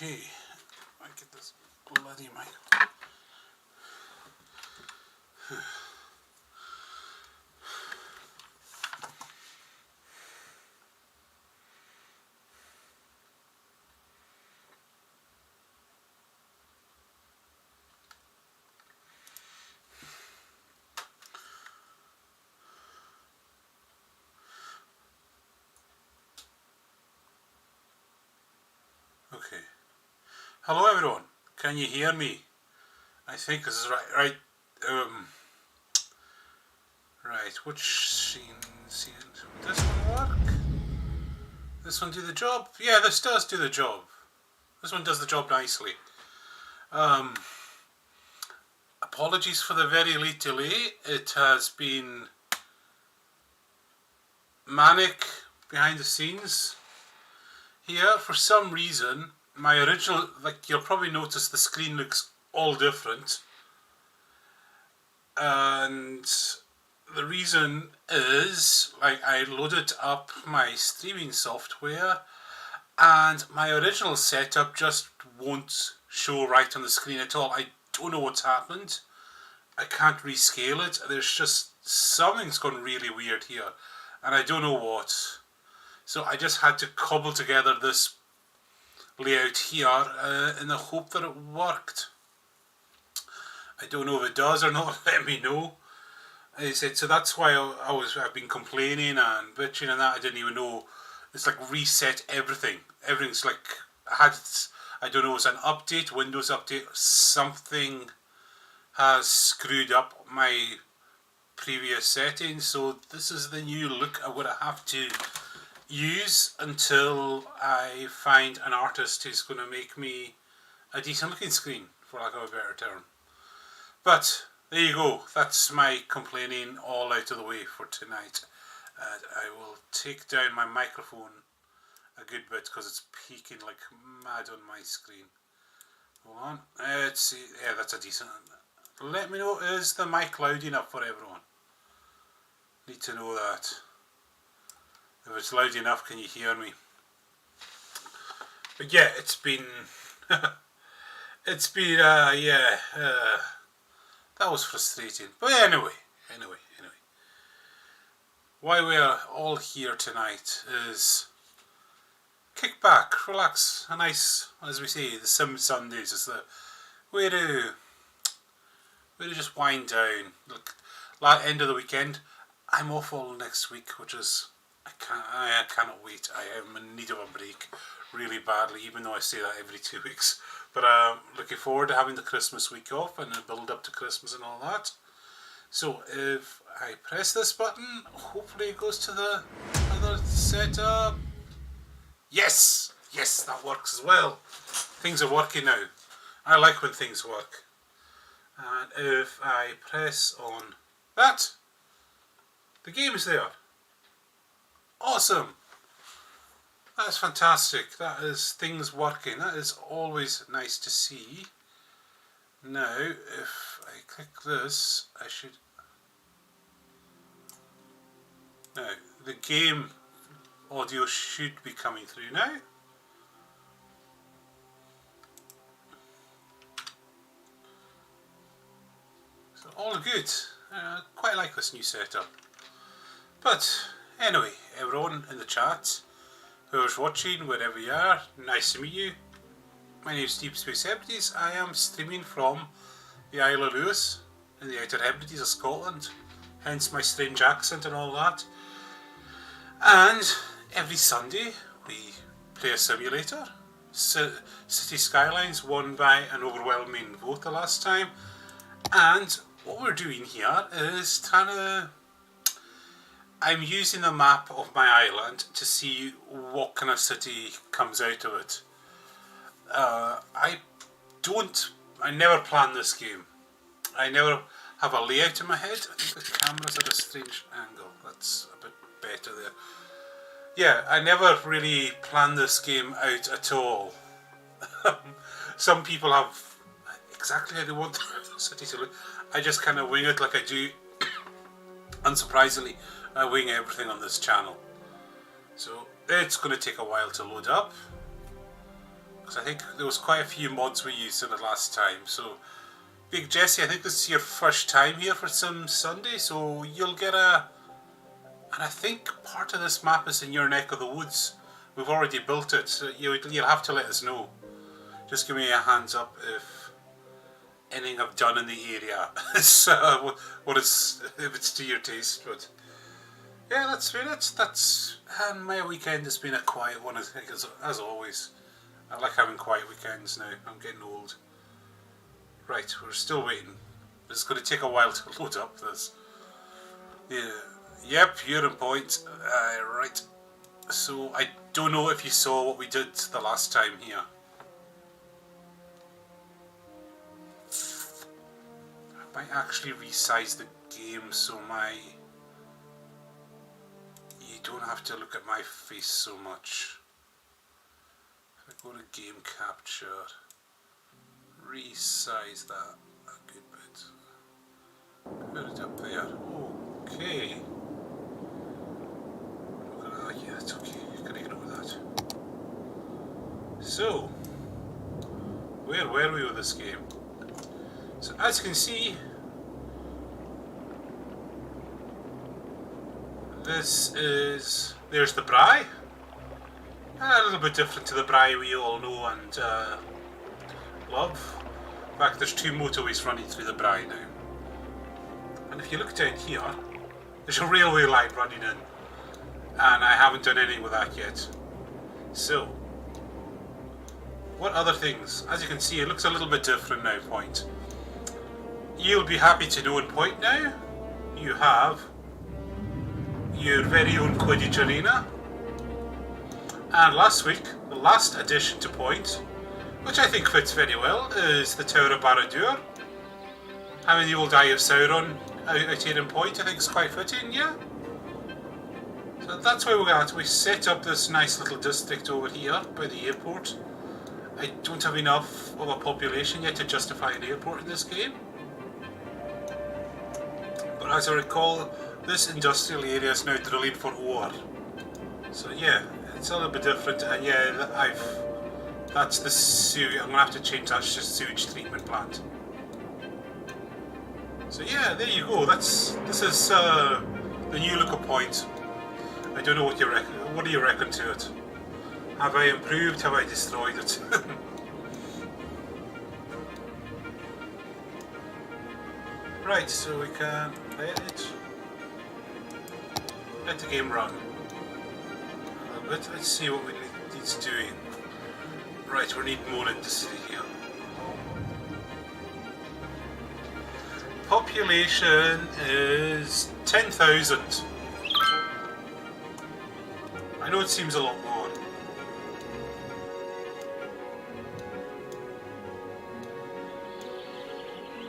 Okay, I get this bloody mic. Okay. Hello everyone. Can you hear me? I think this is right. Right. Which scene? Does this one work? This one do the job? Yeah, this does do the job. This one does the job nicely. Apologies for the very late delay. It has been manic behind the scenes here. For some reason, my original, like you'll probably notice the screen looks all different. And the reason is, like, I loaded up my streaming software and my original setup just won't show right on the screen at all. I don't know what's happened. I can't rescale it. There's just something's gone really weird here and I don't know what. So I just had to cobble together this layout here in the hope that it worked. I don't know if it does or not. Let me know. I said, so that's why I've been complaining and bitching and that. I didn't even know. It's like reset everything. Everything's like I don't know, it's an update, Windows update, something has screwed up my previous settings. So this is the new look I'm going to have to use until I find an artist who's going to make me a decent looking screen, for lack of a better term. But there you go, that's my complaining all out of the way for tonight. I will take down my microphone a good bit because it's peaking like mad on my screen. Hold on, let's see, yeah, that's a decent. Let me know, is the mic loud enough for everyone? Need to know that. If it's loud enough, can you hear me? But yeah, it's been that was frustrating. But anyway. Why we are all here tonight is kick back, relax, a nice, as we say, the Sim Sundays is the way to just wind down. Look, end of the weekend, I'm off all next week, which is I cannot wait. I am in need of a break really badly, even though I say that every 2 weeks. But I'm looking forward to having the Christmas week off and the build up to Christmas and all that. So if I press this button, hopefully it goes to the other setup. Yes, that works as well. Things are working now. I like when things work. And if I press on that, the game is there. Awesome. That's fantastic. That is things working. That is always nice to see. Now, if I click this, I should... Now, the game audio should be coming through now. So, all good. Quite like this new setup. But, anyway, everyone in the chat, whoever's watching, wherever you are, nice to meet you. My name is Deep Space Hebrides. I am streaming from the Isle of Lewis in the Outer Hebrides of Scotland, hence my strange accent and all that. And every Sunday we play a simulator. Cities Skylines won by an overwhelming vote the last time. And what we're doing here is I'm using the map of my island to see what kind of city comes out of it. I never plan this game. I never have a layout in my head. I think the camera's at a strange angle. That's a bit better there. Yeah, I never really plan this game out at all. Some people have exactly how they want the city to look. I just kind of wing it like I do. Unsurprisingly, I wing everything on this channel. So it's going to take a while to load up. Because I think there was quite a few mods we used in the last time. So, Big Jesse, I think this is your first time here for some Sunday. So you'll get a... And I think part of this map is in your neck of the woods. We've already built it. So you'll have to let us know. Just give me a hands up if anything I've done in the area is if it's to your taste. But yeah, that's and my weekend has been a quiet one, I think, as always. I like having quiet weekends now. I'm getting old. Right, we're still waiting. It's going to take a while to load up this. Yeah. Yep, you're on point. Right. So I don't know if you saw what we did the last time here. I might actually resize the game so you don't have to look at my face so much. If I go to game capture, resize that a good bit. Put it up there. Okay. Look at that. Yeah, it's okay. You can ignore that. So, where were we with this game? So as you can see, there's the Bry. A little bit different to the Bry we all know and love. In fact, there's two motorways running through the Bry now. And if you look down here, there's a railway line running in. And I haven't done anything with that yet. So, what other things? As you can see, it looks a little bit different now, Point. You'll be happy to know in Point now, you have your very own Quidditch arena. And last week, the last addition to Point, which I think fits very well, is the Tower of Barad-dûr. Having the old Eye of Sauron out here in Point, I think is quite fitting, yeah? So that's where we're at. We set up this nice little district over here by the airport. I don't have enough of a population yet to justify an airport in this game. But as I recall, this industrial area is now drilling for ore. So yeah, it's a little bit different, and yeah, that's the sewage. I'm gonna have to change that to sewage treatment plant. So yeah, there you go. This is the new look of Point. I don't know what you reckon. What do you reckon to it? Have I improved? Have I destroyed it? Right, so we can let the game run a little bit. Let's see what it's doing. Right, we need more industry here. Population is 10,000. I know it seems a lot more.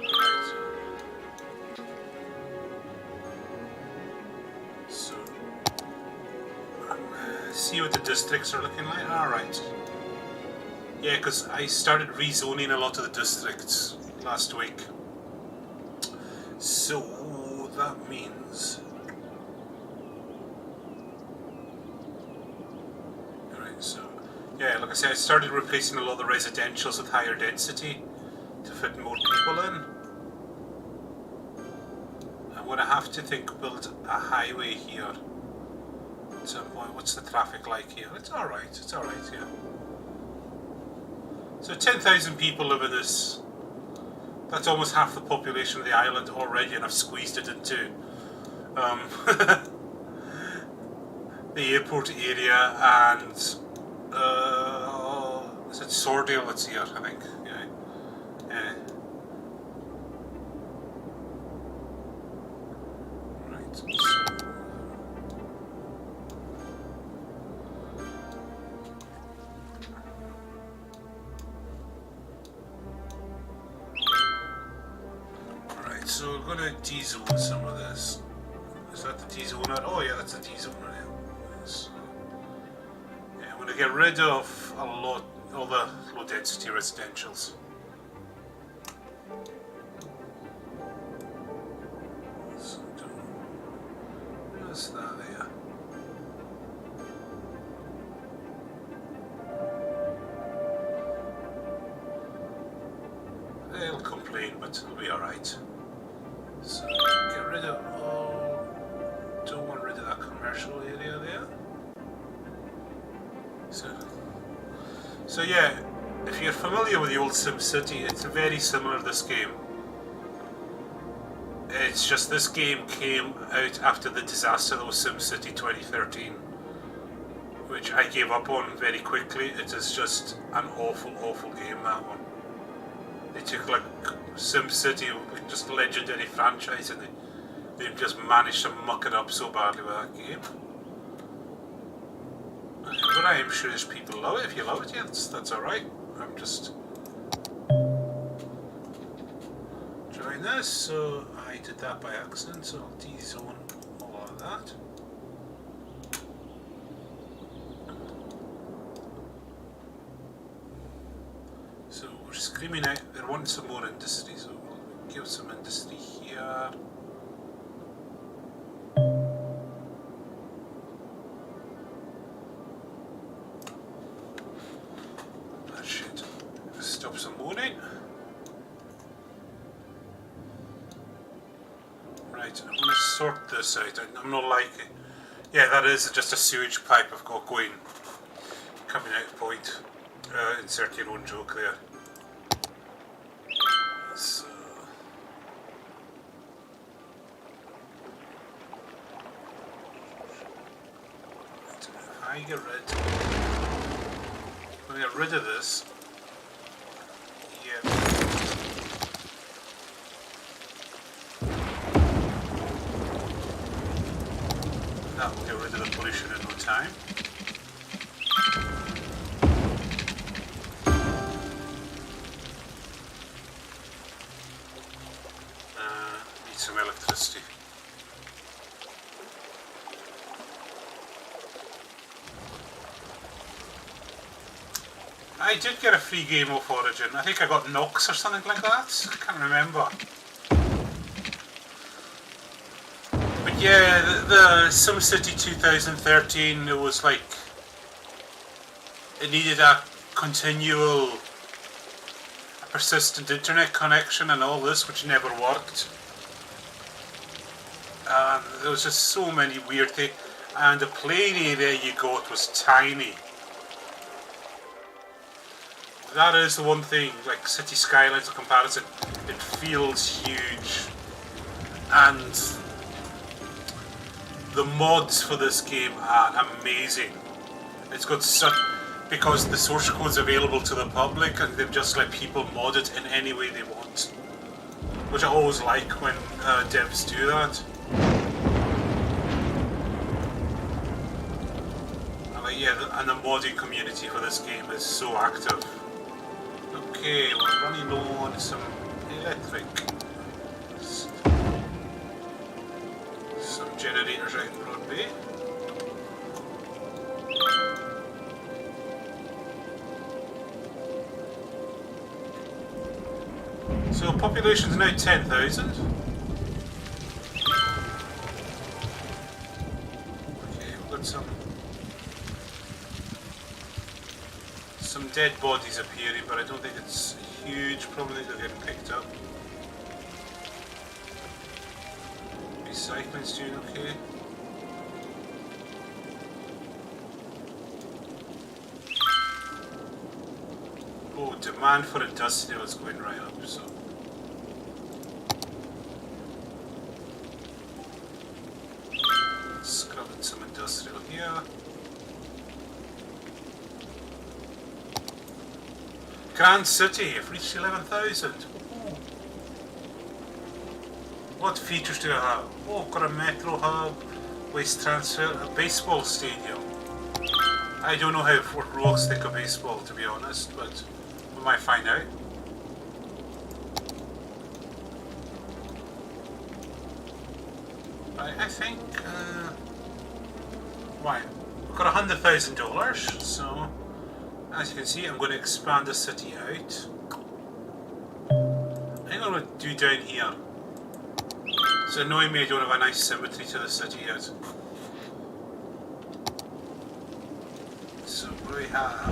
Right. So, see what the districts are looking like. Alright. Yeah, because I started rezoning a lot of the districts last week. So that means... Alright, so... Yeah, like I said, I started replacing a lot of the residentials with higher density to fit more people in. I'm going to have to build a highway here at some point. What's the traffic like here? It's alright, yeah. So 10,000 people live in this. That's almost half the population of the island already, and I've squeezed it into the airport area and is it Sordale that's here, I think. Yeah. Right. So. So we're going to D-zone some of this. Is that the D-zoner? Oh yeah, that's the D-zoner. Yeah. So, yeah, I'm going to get rid of all the low density residentials. So, what's that there? They'll complain, but it'll be alright. So get rid of all. Don't want rid of that commercial area there. So yeah, if you're familiar with the old SimCity, it's very similar to this game. It's just this game came out after the disaster that was SimCity 2013, which I gave up on very quickly. It is just an awful, awful game, that one. They took like SimCity, just a legendary franchise, and they just managed to muck it up so badly with that game. But I am sure there's people love it. If you love it, yeah, that's alright. I'm just trying this, so I did that by accident, so I'll D-zone all of that. So we're screaming out, they're wanting some more industry, so we'll give some industry here. That should stop some moaning. Right, I'm going to sort this out. I'm not liking. Yeah, that is just a sewage pipe I've got going, coming out point. Insert your own joke there. So, if I get rid of this. Yeah. That will get rid of the pollution in no time. Need some electricity. I did get a free game off Origin. I think I got Nox or something like that. I can't remember. But yeah, the SimCity 2013, it was like, it needed a continual, persistent internet connection and all this, which never worked. And there was just so many weird things. And the playing area you got was tiny. That is the one thing, like Cities Skylines in comparison, it feels huge. And the mods for this game are amazing. It's got such, because the source code is available to the public and they've just let people mod it in any way they want. Which I always like when devs do that. And yeah, and the modding community for this game is so active. Okay, we're running low on some electric. Some generators out in Broad Bay. So population is now 10,000. Okay, we've got some dead bodies appearing, but I don't think it's a huge problem that they're getting picked up. Recycling's doing okay. Oh, demand for industrial is going right up, so. Scrubbing some industrial here. Grand City, I've reached 11,000. What features do I have? Oh, I've got a metro hub, waste transfer, a baseball stadium. I don't know what Rogues think of baseball, to be honest, but we might find out. Right, I think. Right, we've got $100,000, so as you can see, I'm going to expand the city out. I think I'm going to do down here. It's annoying me I don't have a nice symmetry to the city yet. So what do we have?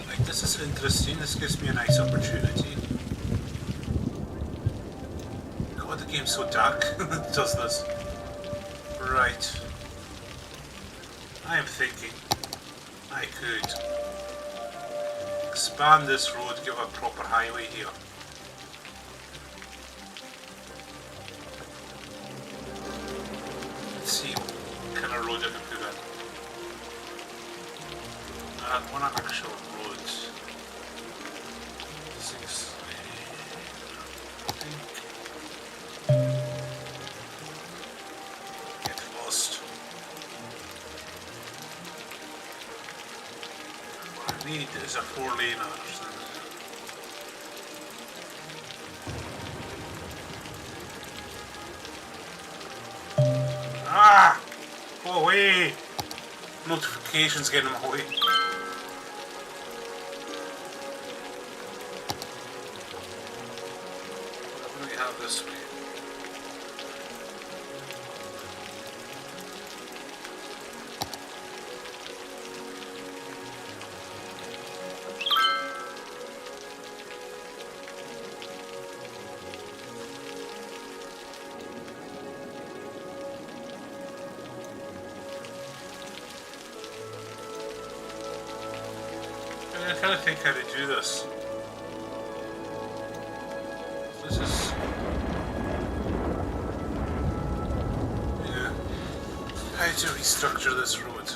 Like, this is interesting. This gives me a nice opportunity. God, the game's so dark. It does this. Right. I am thinking I could expand this road, give a proper highway here. Let's see what kind of road I can put in. I want an actual road. 6 Get lost. What I need is a 4-laner. Ah! Go away! Notifications getting in my way. What do we have this way? I kind of think how to do this. This is... yeah. How to restructure this road?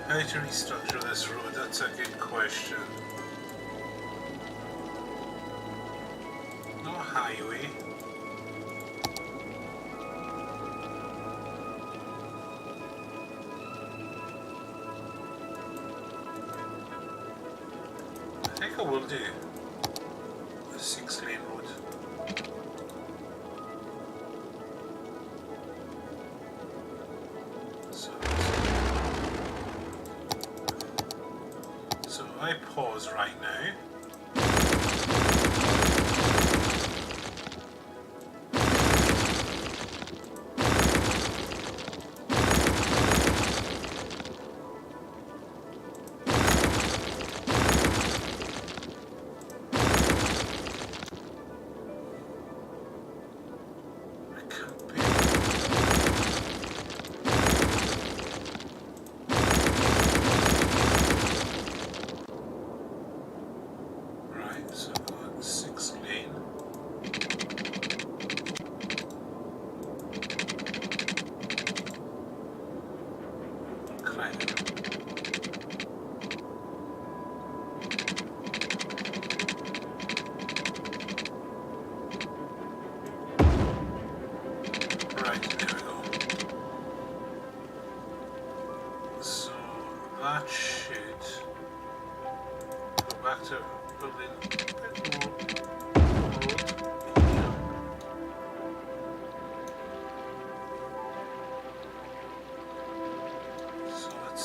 How to restructure this road? That's a good question. No highway. I think I will do a 6-lane road. So I pause right now. That should go back to building a bit more road here. So that's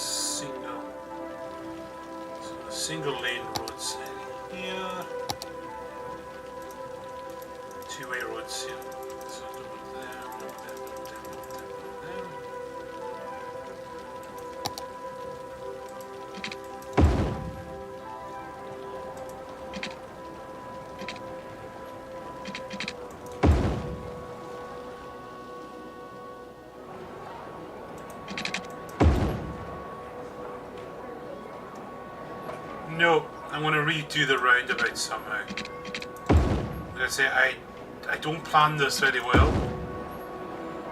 single lane roads in here. 2-way roads here. So double there, double there, double there, double there, double there. No, I'm going to redo the roundabout somehow. Like I say, I don't plan this very well.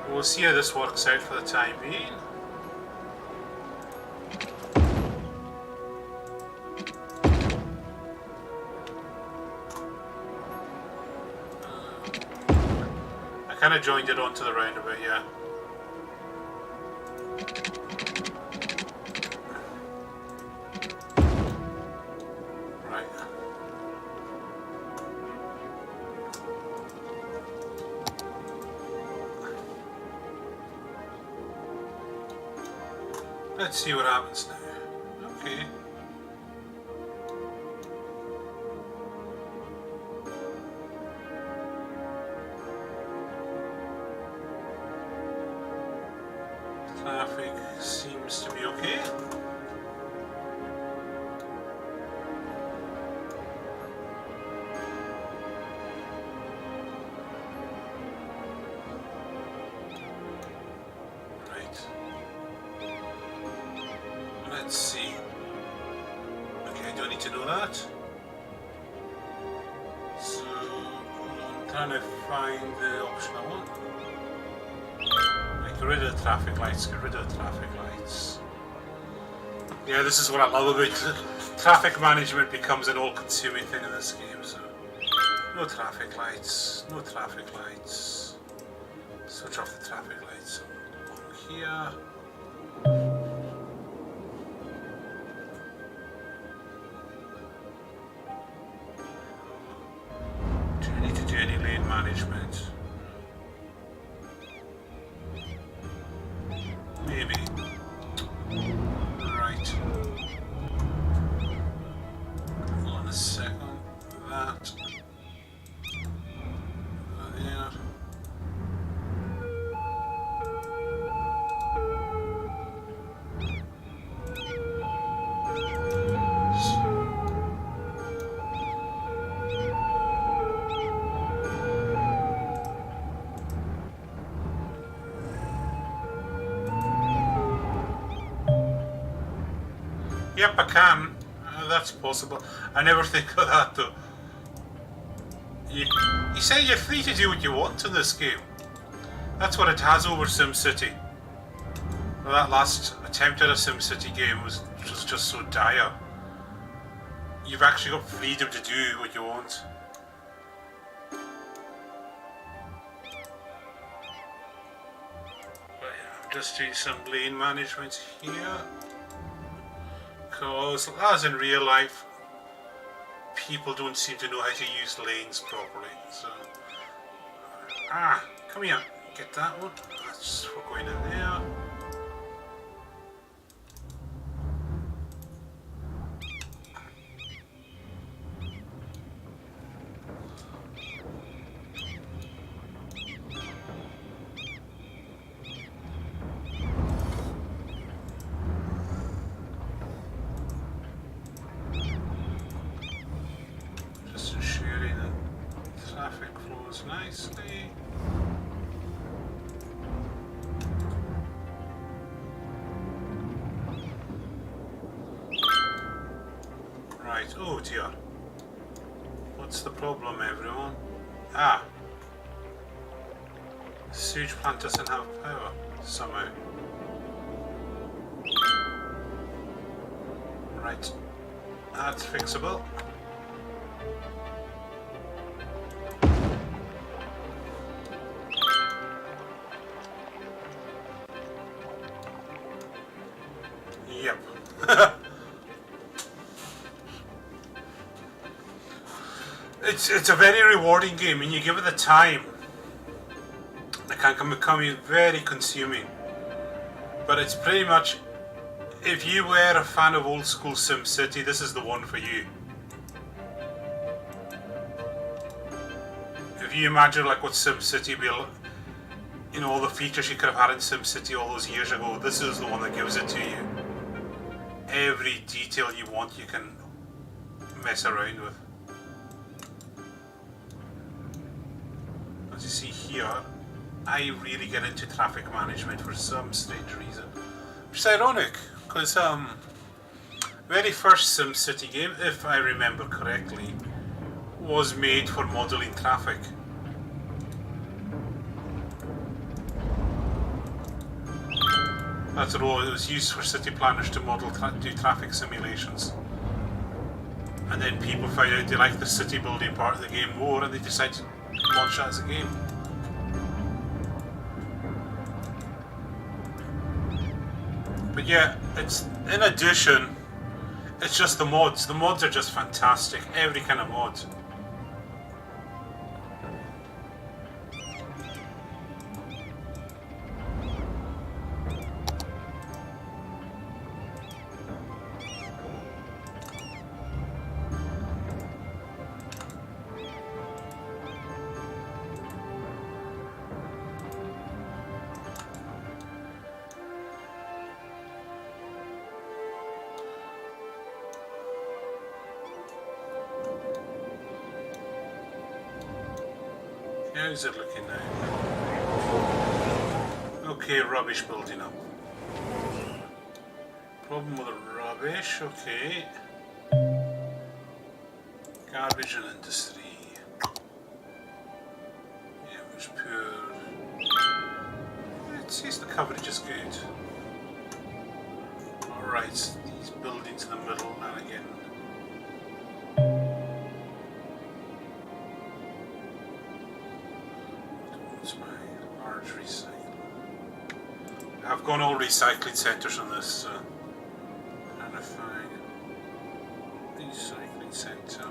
We'll see how this works out for the time being. I kind of joined it onto the roundabout, yeah. Let's see what happens now. Okay. Traffic seems to be okay. Let's see. Okay, I don't need to know that. So I'm trying to find the option I want. Right, get rid of the traffic lights, get rid of the traffic lights. Yeah, this is what I love about it. Traffic management becomes an all-consuming thing in this game, so no traffic lights, no traffic lights. Switch off the traffic lights on here. Management. Maybe. Right. Hold on a second. That. There. Yep, I can. That's possible. I never think of that though. You say you're free to do what you want in this game. That's what it has over SimCity. Well, that last attempt at a SimCity game was just so dire. You've actually got freedom to do what you want. But yeah, I'm just doing some lane management here. Because, as in real life, people don't seem to know how to use lanes properly. So, come here, get that one. That's we're going in there. Nicely. Right, oh dear. What's the problem, everyone? The sewage plant doesn't have power somehow. Right, that's fixable. Yep. It's a very rewarding game, and you give it the time. It can become very consuming. But it's pretty much, if you were a fan of old school SimCity, this is the one for you. If you imagine like what SimCity will, you know, all the features you could have had in SimCity all those years ago, this is the one that gives it to you. Every detail you want, you can mess around with. As you see here, I really get into traffic management for some strange reason. Which is ironic, because very first SimCity game, if I remember correctly, was made for modelling traffic. That's all. It was used for city planners to model, do traffic simulations. And then people found out they liked the city building part of the game more, and they decided to launch that as a game. But yeah, it's in addition, it's just the mods. The mods are just fantastic. Every kind of mod. How's it looking now? Okay, rubbish building up. Problem with the rubbish, okay. Garbage and industry. Yeah, it was poor. It says the coverage is good. Alright, these buildings in the middle, and again. What's my large recycle? I've gone all recycling centres on this, so trying to find recycling centre.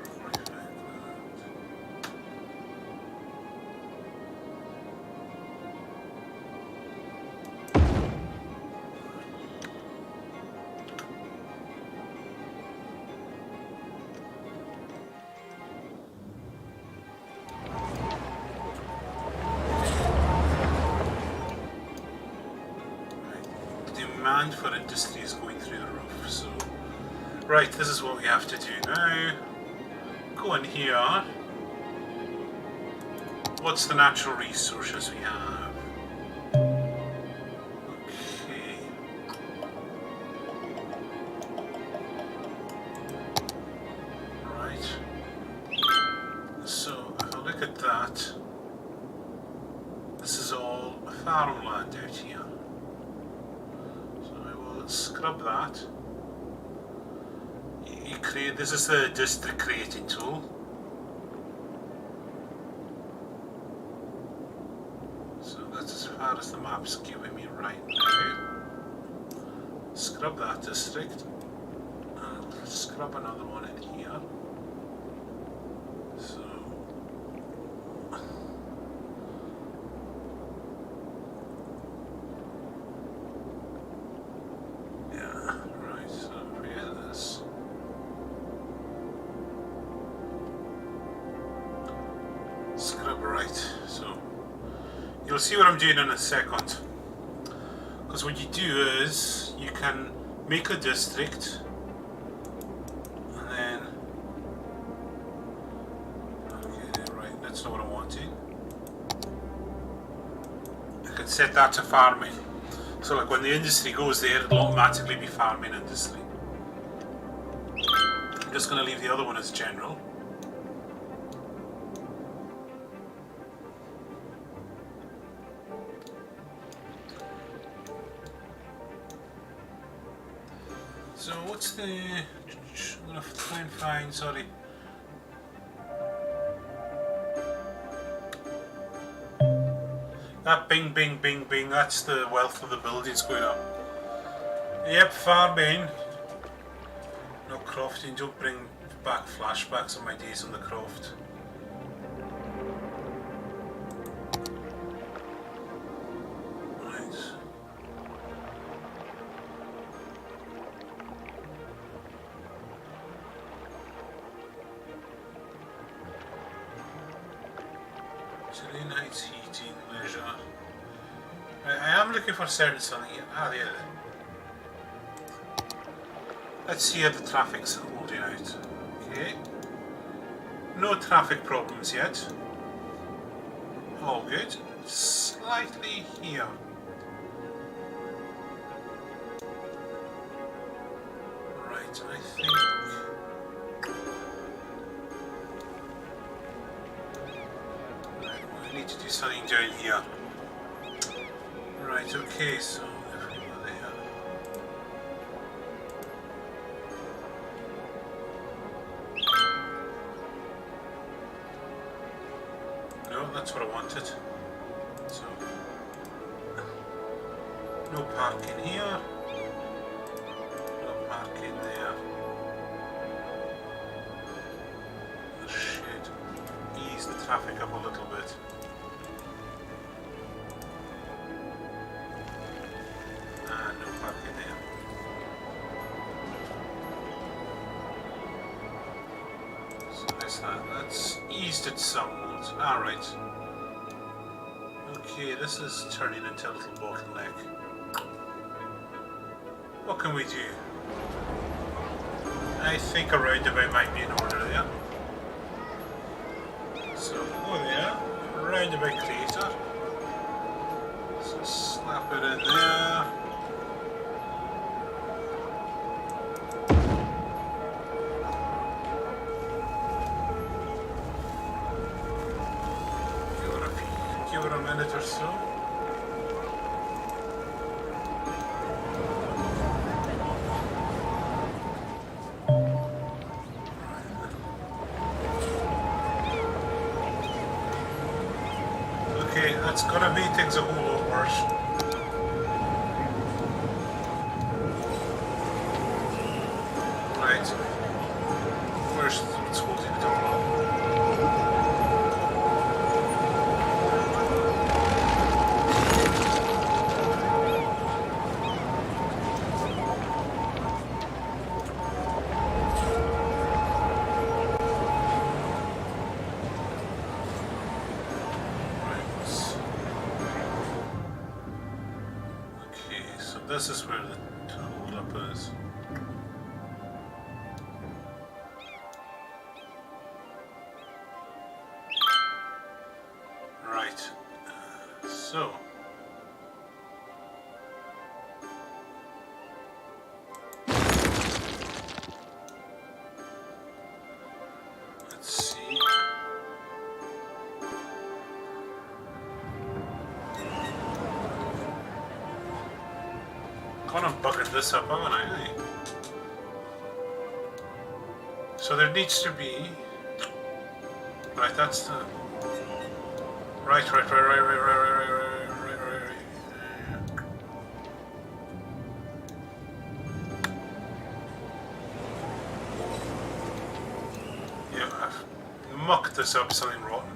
Demand for industry is going through the roof, so right, this is what we have to do now. Go in here. What's the natural resources we have? Okay. Right. So if I look at that, this is all farmland out here. Scrub that. You create. This is the district creating tool. So that's as far as the map's giving me right now. Scrub that district. And scrub another one in here. So. You'll see what I'm doing in a second. Because what you do is you can make a district and then okay, right, that's not what I'm wanting. I can set that to farming. So like when the industry goes there, it'll automatically be farming industry. I'm just going to leave the other one as general. So what's the... I'm going to try and find, sorry. That bing, bing, bing, bing, that's the wealth of the buildings going up. Yep, farming. No crofting, don't bring back flashbacks of my days on the croft. Nights, heating, leisure. I am looking for certain something here. Ah, there. Let's see how the traffic's holding out. Okay. No traffic problems yet. All good. Slightly here. Right, I think. Need to do something down here. Right, okay, so if we go there. No, that's what I wanted. So no parking here. No parking there. This should ease the traffic up a little bit. That's eased it somewhat. Alright. Okay, this is turning into a little bottleneck. What can we do? I think a roundabout might be in order there. So go there, roundabout creator. So slap it in there. Give it a minute or so. Okay, that's gonna make things a whole lot worse. Right. First, it's holding it all up. This is where the hold up is. Right. So. Let's see. Kind of buggered this up, haven't I? So there needs to be. Right, that's the. Right. Yeah, I've mucked this up, something rotten.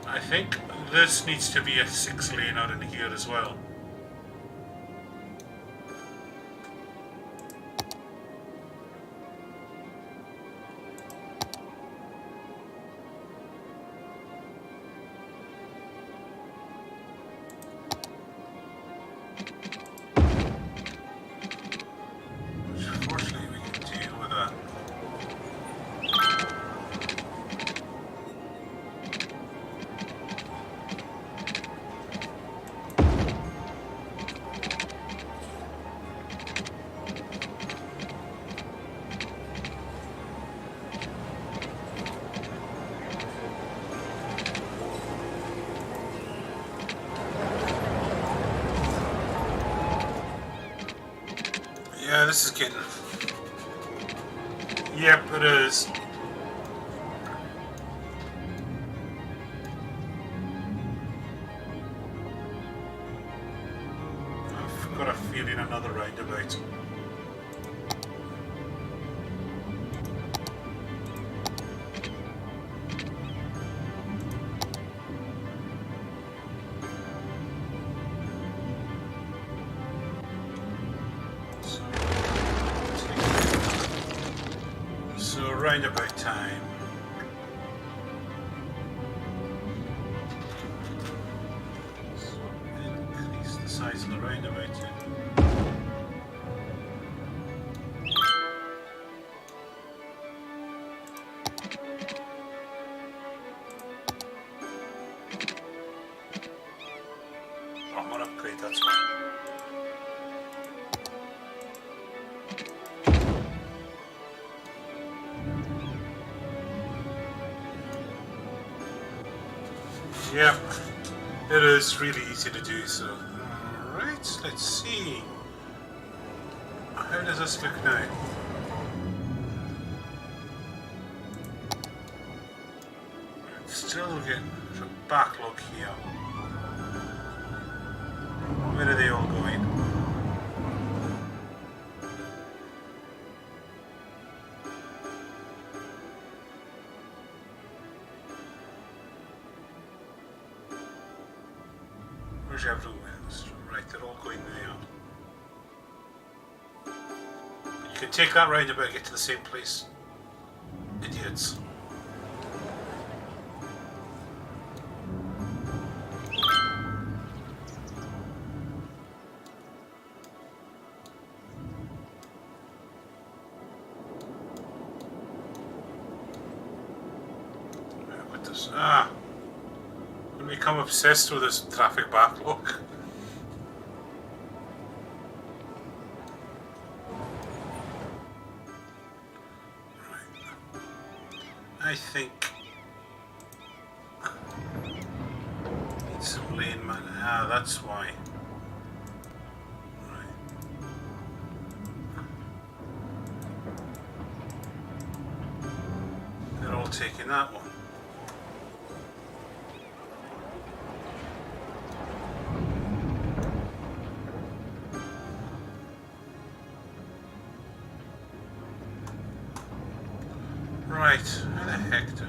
I think this needs to be a 6-lane out in here as well. Which fortunately we can deal with that. Yeah, this is getting... Yep, it is. I've got a feeling another roundabout. So roundabout time. So increase the size of the roundabout. I'm gonna upgrade, that's fine. Yep, it is really easy to do so. Alright, let's see. How does this look now? Still getting a backlog here. Where are they all going? Where's everyone? Right, they're all going there. You can take that roundabout and get to the same place. Idiots. Ah, I've become obsessed with this traffic backlog. Right. I think need some lane man. Ah, that's why. They're all taking that one. Right, how the heck do I...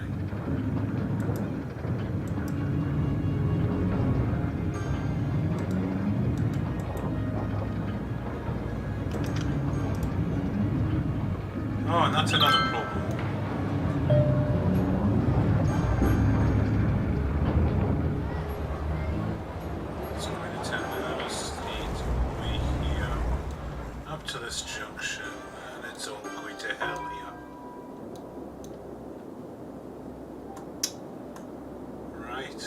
Oh, and that's another problem. So we're going to turn the street way here, up to this junction, and it's all going to hell here. Right.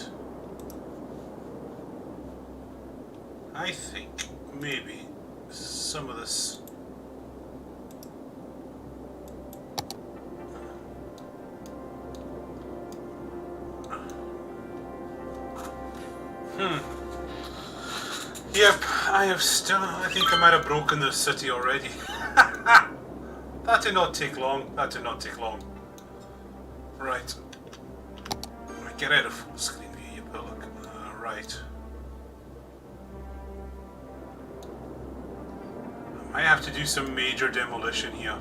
I think maybe some of this... Yep, I think I might have broken the city already. That did not take long. Right. Get out of full screen view, you pillock. Right. I might have to do some major demolition here.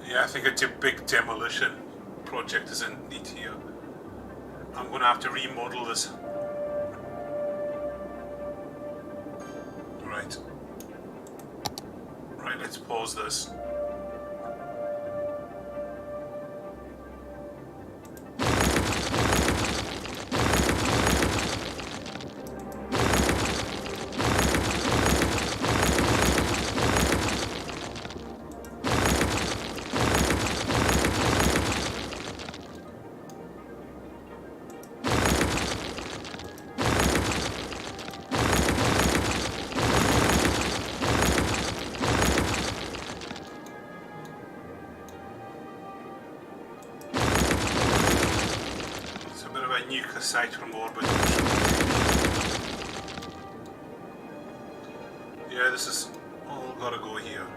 Yeah, I think a big demolition project is in need here. I'm going to have to remodel this. Right. Right, let's pause this. Nuke site from orbit. Yeah, this is all gotta go here.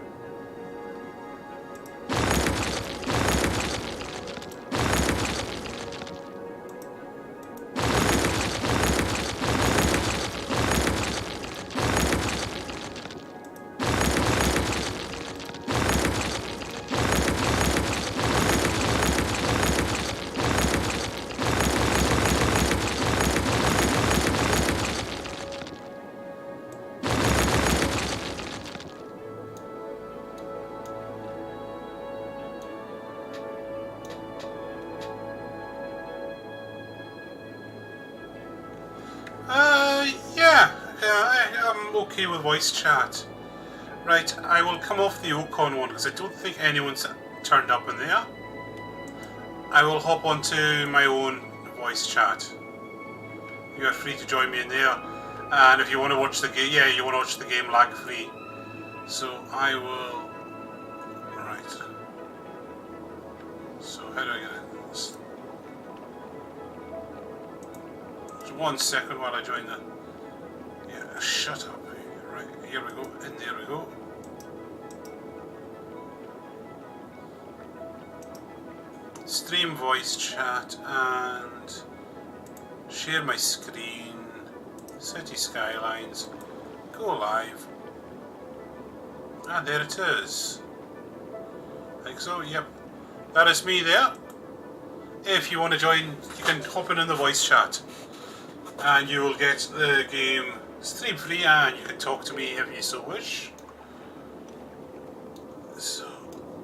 I'm okay with voice chat. Right, I will come off the Ocon one because I don't think anyone's turned up in there. I will hop onto my own voice chat. You are free to join me in there. And if you want to watch the game, yeah, you want to watch the game lag free. So I will. Right. So how do I get this? Just 1 second while I join the. Yeah, shut up. Right, here we go, and there we go. Stream voice chat and share my screen. Cities Skylines. Go live. And there it is. I think so, yep. That is me there. If you want to join, you can hop in the voice chat. And you will get the game stream free and you can talk to me if you so wish. So,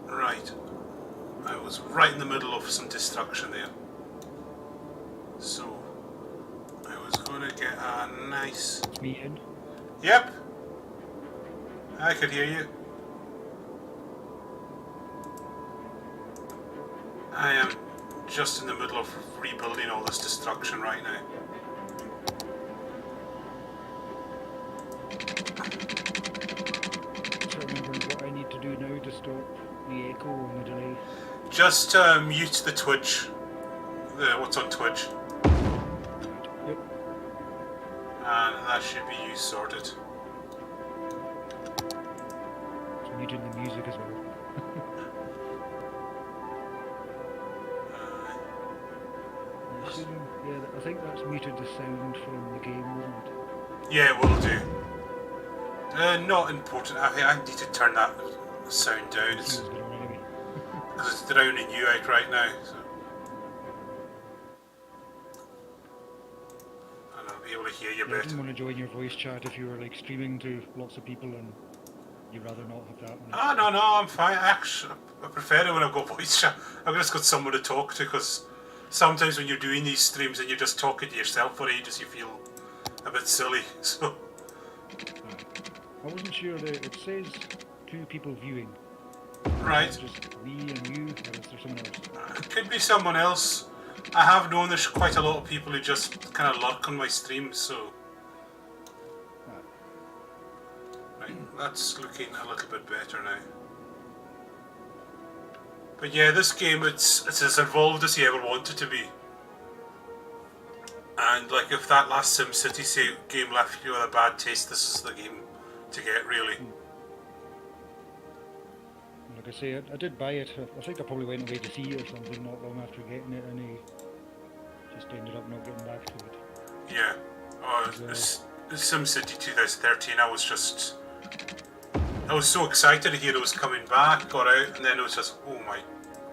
right. I was right in the middle of some destruction there. So, to get a nice... It's me in. Yep. I could hear you. I am just in the middle of rebuilding all this destruction right now. So remembering what I need to do now to stop the echo and the delay. Just mute the Twitch. What's on Twitch. Yep. And that should be you sorted. So muting the music as well. Yeah, I think that's muted the sound from the game, wasn't it? Yeah, it will do. Not important. I need to turn that sound down. Because it's drowning you out right now. So. And I'll be able to hear you better. I didn't want to join your voice chat if you were like streaming to lots of people and you'd rather not have that. Oh, no, I'm fine. Actually, I prefer it when I've got voice chat. I've just got someone to talk to, because sometimes when you're doing these streams and you're just talking to yourself for ages, you feel a bit silly. So I wasn't sure that it says 2 people viewing. Right. Just me and you, or is there someone else? It could be someone else. I have known there's quite a lot of people who just kind of lurk on my streams, so... Right, that's looking a little bit better now. But yeah, this game, it's as involved as you ever wanted to be. And like, if that last SimCity game left you with a bad taste, this is the game to get, really. Like I say, I did buy it. I think I probably went away to see it or something not long after getting it, and I just ended up not getting back to it. Yeah. Oh, SimCity 2013, I was so excited to hear it was coming back, got out, and then it was just, oh my,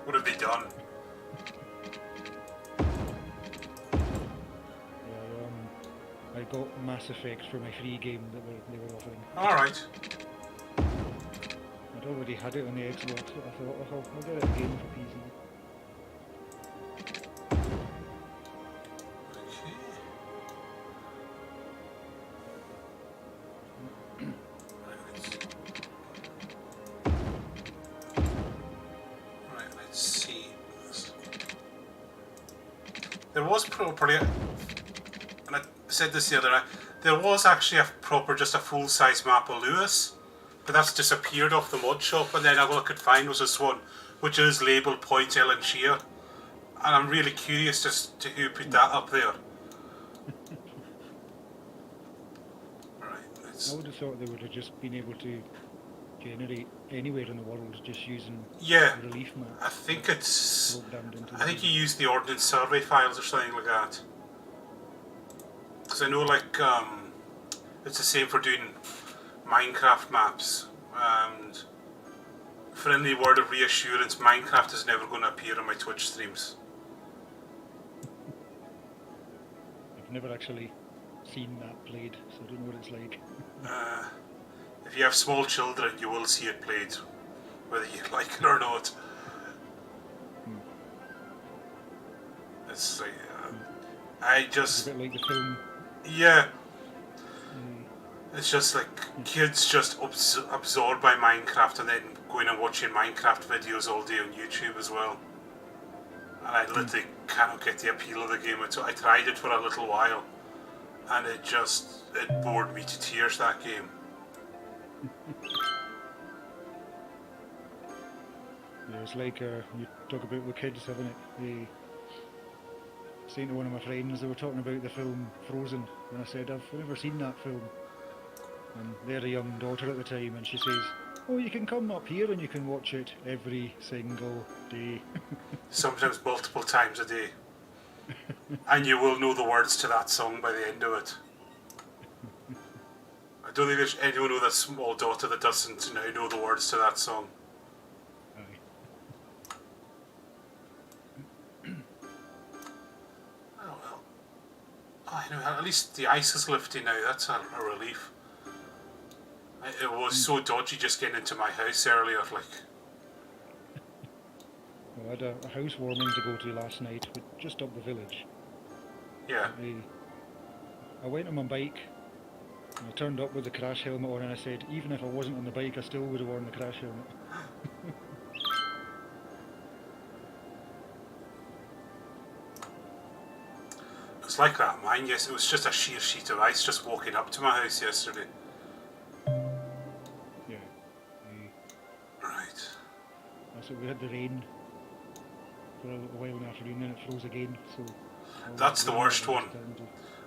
what have they done? Yeah, I got Mass Effect for my free game that they were offering. Alright. I'd already had it on the Xbox, but I thought, oh, I'll get it again for PC. There was properly, and I said this the other night, there was actually just a full-size map of Lewis, but that's disappeared off the mod shop, and then all I could find was this one, which is labelled Point Ellen Shear, and I'm really curious as to who put that up there. I would have thought they would have just been able to generate anywhere in the world just using the relief map. I think you use the Ordnance Survey files or something like that. Because I know, like, it's the same for doing Minecraft maps. And friendly word of reassurance, Minecraft is never going to appear on my Twitch streams. I've never actually seen that played, so I don't know what it's like. If you have small children, you will see it played, whether you like it or not. It's like, It's a bit like the film. Yeah. It's just like kids just absorbed by Minecraft and then going and watching Minecraft videos all day on YouTube as well. And I literally cannot get the appeal of the game. I tried it for a little while, and it bored me to tears, that game. Yeah, it's like you talk about with kids, haven't it? Saying to one of my friends, they were talking about the film Frozen, and I said, I've never seen that film. And they had a young daughter at the time, and she says, oh, you can come up here and you can watch it every single day. Sometimes multiple times a day. And you will know the words to that song by the end of it. I don't think there's anyone with a small daughter that doesn't now know the words to that song. Oh well. I know, at least the ice is lifting now, that's a relief. It was so dodgy just getting into my house earlier, like. Well, I had a housewarming to go to last night, just up the village. Yeah. I went on my bike and I turned up with the crash helmet on and I said, even if I wasn't on the bike, I still would have worn the crash helmet. It was like that mine, yes. It was just a sheer sheet of ice just walking up to my house yesterday. Yeah. Right. So we had the rain for a little while in the afternoon, then it froze again. So that's the worst one.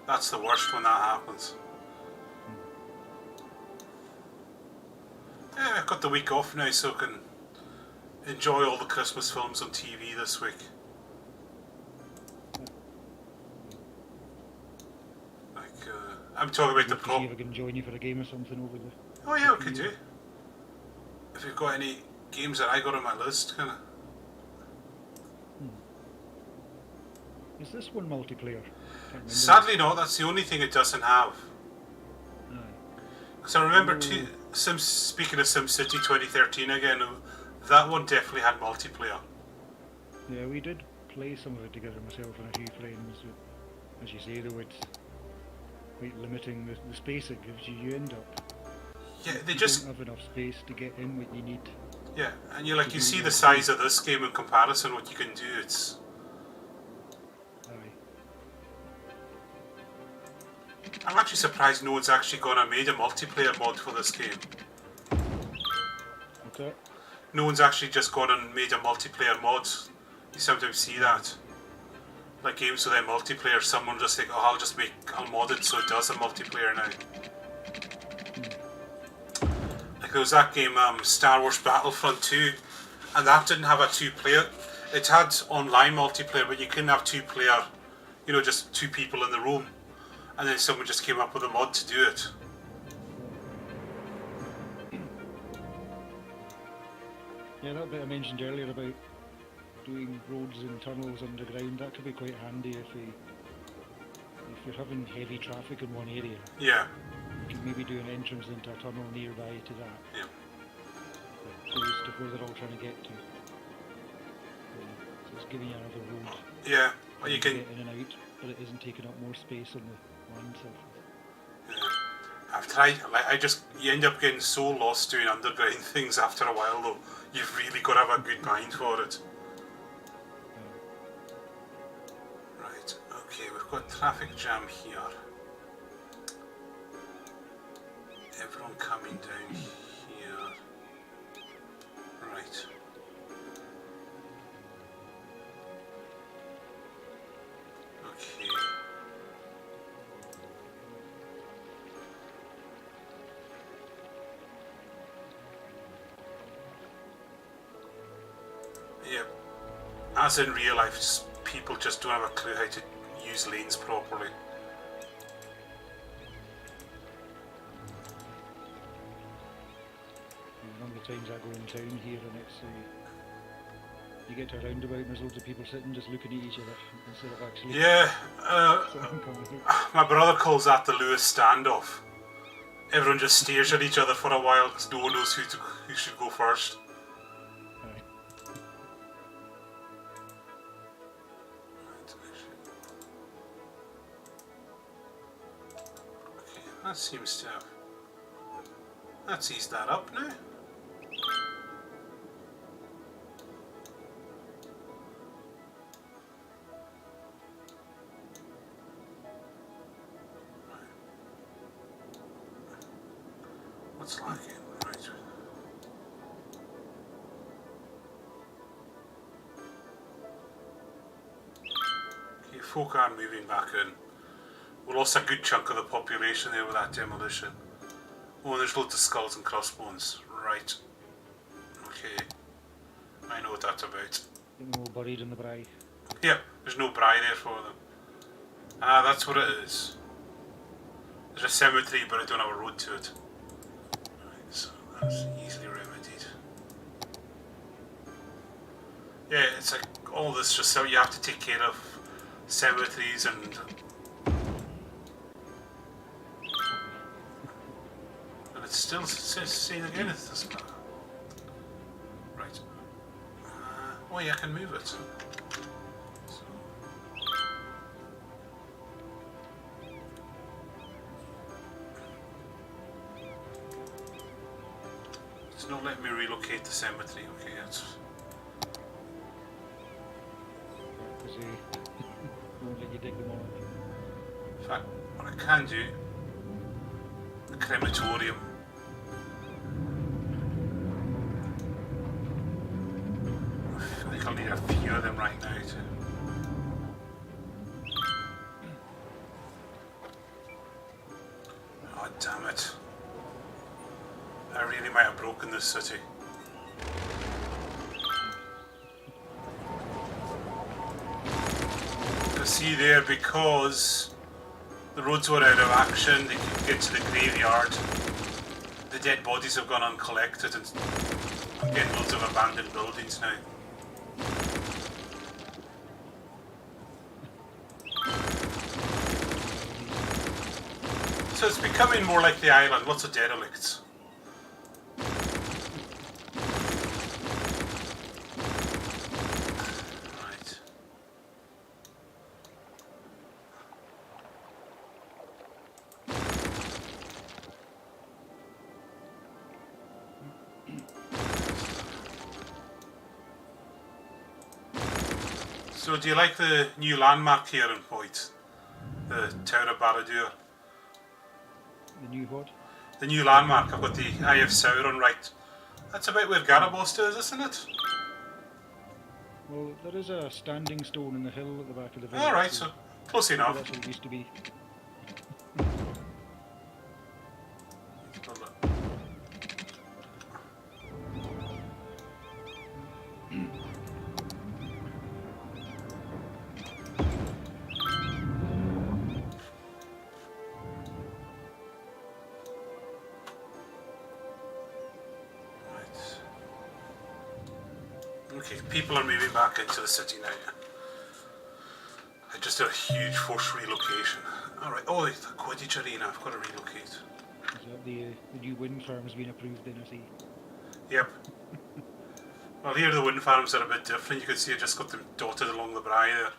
That's the worst when that happens. Yeah, I've got the week off now, so I can enjoy all the Christmas films on TV this week. I'm talking about the See if I can join you for a game or something over there. Oh yeah, we could do. If you've got any games that I got on my list, kind of. Is this one multiplayer? Sadly not. That's the only thing it doesn't have. Because I remember speaking of SimCity 2013 again, that one definitely had multiplayer. Yeah, we did play some of it together, myself and a few friends. But as you say, though, it's quite limiting the space it gives you. You end up. Yeah, they you just don't have enough space to get in what you need. Yeah, and you see the size of this game in comparison. What you can do, it's. I'm actually surprised no one's actually gone and made a multiplayer mod for this game. Okay. No one's actually just gone and made a multiplayer mod. You sometimes see that. Like games with their multiplayer, someone just think, oh, I'll mod it so it does a multiplayer now. Like there was that game, Star Wars Battlefront 2, and that didn't have a 2-player. It had online multiplayer, but you couldn't have 2-player, just 2 people in the room. And then someone just came up with a mod to do it. Yeah, that bit I mentioned earlier about doing roads and tunnels underground, that could be quite handy if you're having heavy traffic in one area. Yeah. You can maybe do an entrance into a tunnel nearby to that. Yeah. That goes to where they're all trying to get to. So it's giving you another road. Yeah, well, you can get in and out, but it isn't taking up more space on the land surface. Yeah. I've tried, you end up getting so lost doing underground things after a while though. You've really got to have a good mind for it. Right, okay, we've got traffic jam here. Everyone coming down here. Right. Okay. Yeah. As in real life, people just don't have a clue how to use lanes properly. A number of times I go in town here and it's you get to a roundabout and there's loads of people sitting just looking at each other instead of actually. Yeah, my brother calls that the Lewis standoff. Everyone just stares at each other for a while because no one knows who should go first. Okay, that seems to have. Let's ease that up now. What's lacking? Right. Okay, folk are moving back in. We lost a good chunk of the population there with that demolition. Oh, there's loads of skulls and crossbones. Right. Okay. I know what that's about. Getting all buried in the brae. Yeah, there's no brae there for them. Ah, that's what it is. There's a cemetery, but I don't have a road to it. Right, so that's easily remedied. Yeah, it's like all this just so you have to take care of cemeteries and it's still saying again it's this. Right. Oh yeah, I can move it. So. It's not letting me relocate the cemetery. Okay, that's... Because they won't let you dig them all. In fact, what I can do... The crematorium. I feel like I'll need a few of them right now too. Oh, damn it. I really might have broken this city. You see there, because the roads were out of action, they could get to the graveyard. The dead bodies have gone uncollected and I'm getting loads of abandoned buildings now. So it's becoming more like the island, lots of derelicts. Right. So do you like the new landmark here in Hoyt? The Tower of Barad-dûr? The new what? The new landmark, I've got the Eye of Sauron right. That's about where Garabosta is, isn't it? Well, there is a standing stone in the hill at the back of the village. Alright, so close enough. That's what it used to be. Okay, people are moving back into the city now. I just did a huge forced relocation. Alright, oh, the Quidditch arena, I've got to relocate. Is that the new wind farm's been approved in, I see? Yep. Well, here the wind farms are a bit different. You can see I just got them dotted along the brae there.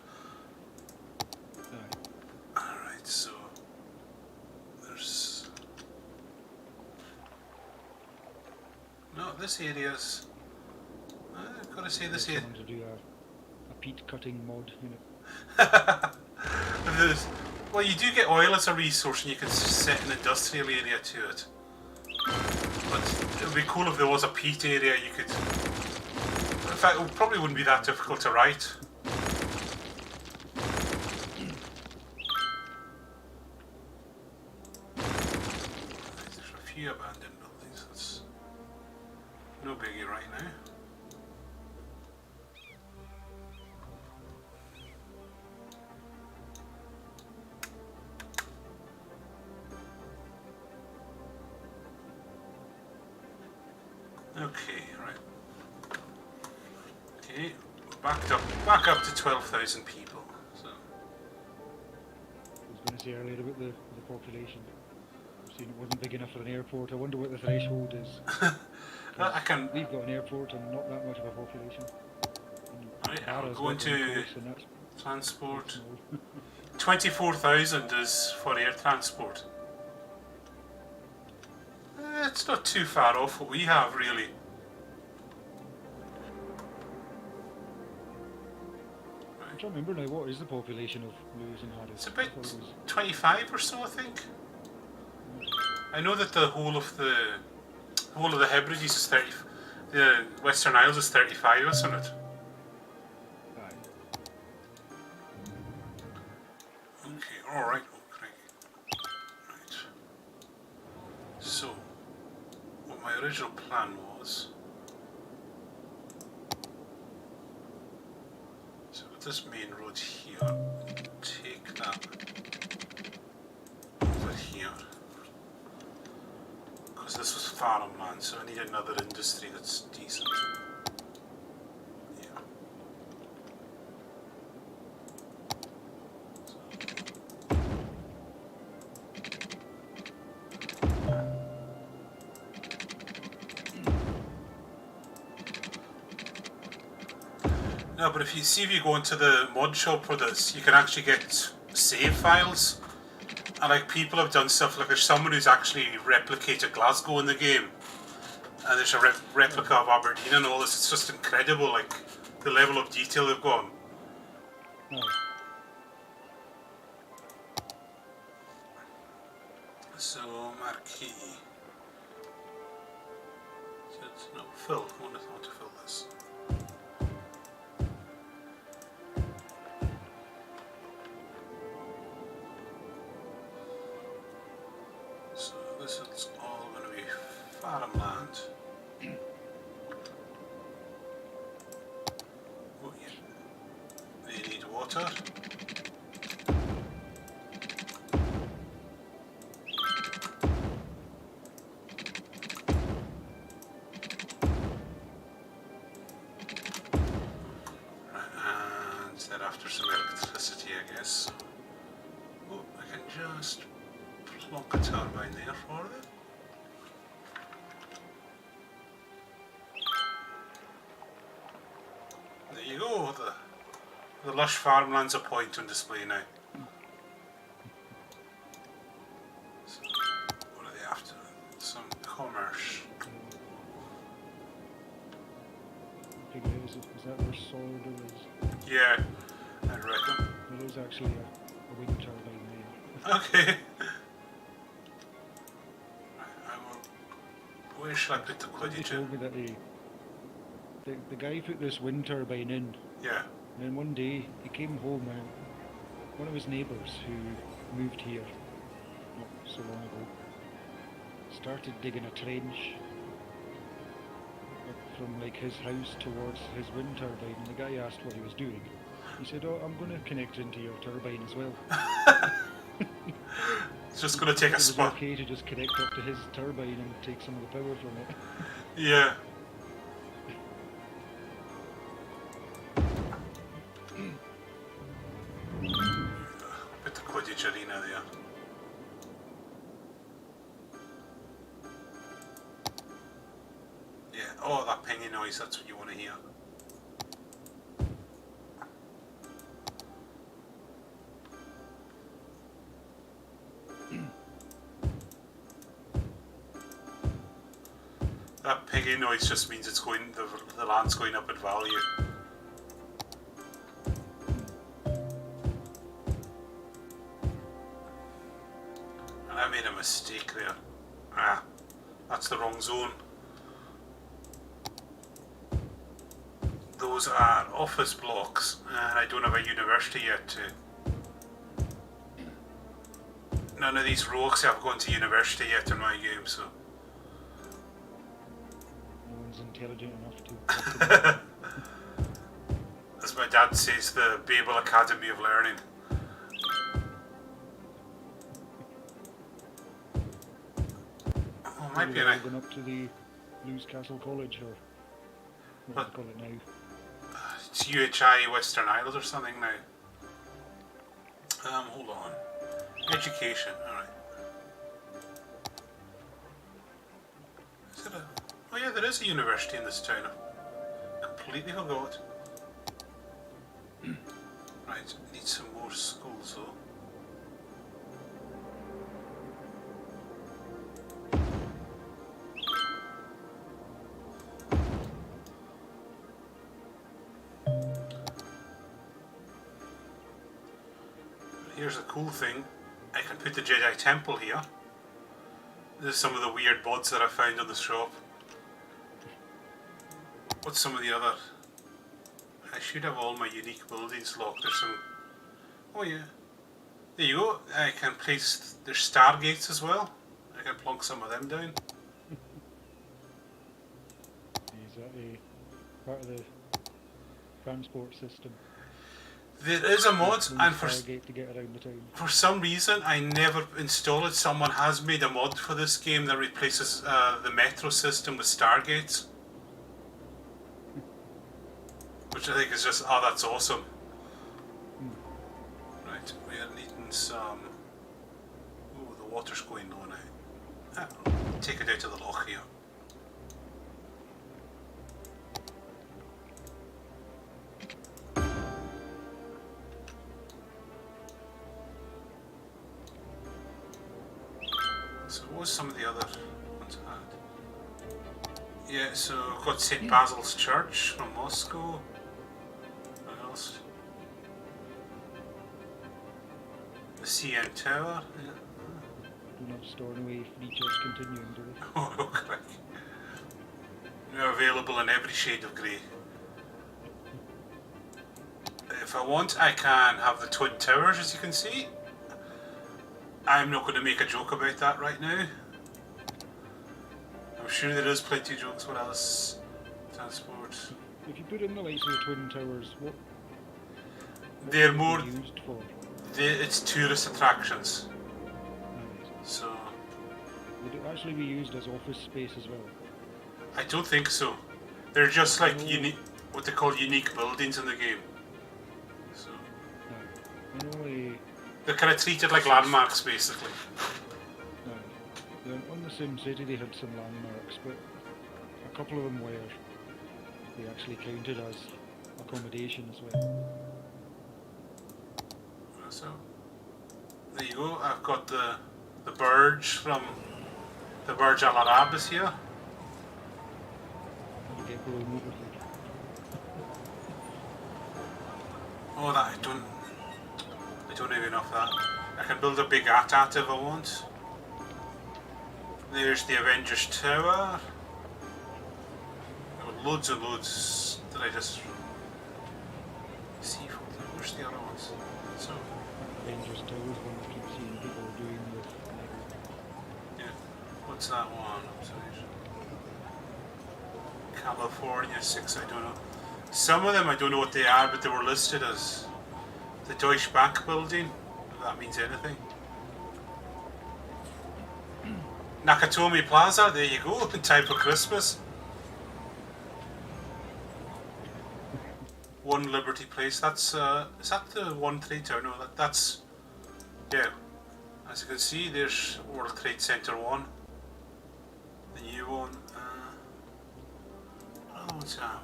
Alright, so... There's... No, this area's... I've got to say this here. To do a peat cutting mod in it. Well, you do get oil as a resource and you can set an industrial area to it. But it would be cool if there was a peat area you could... In fact, it probably wouldn't be that difficult to write. There's a few abandoned buildings. That's no biggie right now. Okay, right. Okay, back up to 12,000 people. So. I was going to say earlier about the population. I've seen it wasn't big enough for an airport. I wonder what the threshold is. We've got an airport and not that much of a population. Right, I'm going to transport. Small. 24,000 is for air transport. It's not too far off what we have, really. I'm trying to remember now, what is the population of Lewis and Harris? It's about 25 or so, I think. I know that the whole of the Hebrides is 30. The Western Isles is 35, isn't it? Aye. Okay, alright, okay. Right. So, what my original plan was... So with this main road here, take that over here. Because this was farmland, so I need another industry that's decent. Yeah. No, but if you go into the mod shop for this, you can actually get save files. And like people have done stuff, like there's someone who's actually replicated Glasgow in the game. And there's a replica of Aberdeen and all this. It's just incredible, like the level of detail they've gone. Aye. So, marquee. No, fill. I wonder how to fill this. So, this is all going to be farmland. Oh, yeah. They need water. They're after some electricity, I guess. Oh, I can just plonk a turbine there for them. There you go, the lush farmlands are point on display now. So, what are they after? Some commerce. Is that where Sword is? Yeah, I reckon. There is actually a wind turbine there. Okay. I will. Where shall I put the Somebody Quidditch told in? me that the guy put this wind turbine in, Yeah. and then one day he came home and one of his neighbours who moved here not so long ago started digging a trench from like his house towards his wind turbine, and the guy asked what he was doing. He said, "Oh, I'm going to connect into your turbine as well." It's just going to take a It was spot. okay to just connect up to his turbine and take some of the power from it. Yeah. Put the Quidditch arena there. Yeah, oh, that pinging noise, that's what you want to hear. That pinging noise just means it's going, the land's going up in value. And I made a mistake there. Ah, that's the wrong zone. Those are office blocks, and I don't have a university yet to. None of these rogues have gone to university yet in my game, so. No one's intelligent enough to. As my dad says, the Babel Academy of Learning. Oh, might be going up to the Newcastle College, or what do they call it now? It's UHI Western Isles or something now. Hold on. Education, alright. Is it a... Oh yeah, there is a university in this town. I completely forgot. Right, need some more schools though. Here's a cool thing. I can put the Jedi Temple here. This is some of the weird mods that I found in the shop. What's some of the other... I should have all my unique buildings locked. There's some... Oh yeah. There you go. I can place... There's Stargates as well. I can plonk some of them down. Is that a part of the transport system? There is a mod, and Stargate to get around the town. for some reason I never installed it. Someone has made a mod for this game that replaces the metro system with Stargates. Which I think is just, oh, that's awesome. Right, we are needing some... Ooh, the water's going low now. Take it out of the loch here. So what was some of the other ones I had? Yeah, so we've got St. Basil's Church from Moscow. What else? The CN Tower. Yeah. Nu-Stornoway features continuing, do they? Oh, okay. They're available in every shade of grey. If I want, I can have the Twin Towers, as you can see. I'm not going to make a joke about that right now. I'm sure there is plenty of jokes. What else? Transport. If you put in the likes of the Twin Towers, what They're would more. it be used for? It's tourist attractions. Right. So Would it actually be used as office space as well? I don't think so. They're just like Oh. unique, what they call unique buildings in the game. So I know they're kind of treated like landmarks, basically. on the Sim City they had some landmarks, but a couple of them were they actually counted as accommodation as well. So there you go. I've got the Burj from the Burj Al Arab is here. You get below motorfleet. Oh, that I don't have enough of that. I can build a big AT-AT if I want. There's the Avengers Tower. I've got loads and loads that I just see. Where's the other ones? So Avengers Towers, one I keep seeing people doing with yeah, what's that one? California 6. I don't know. Some of them I don't know what they are, but they were listed as the Deutsche Bank building. If that means anything. Nakatomi Plaza, there you go, in time for Christmas. One Liberty Place, that's, is that the One Trade Tower? No, that's, yeah. As you can see, there's World Trade Center 1. The new one. Oh, what's that?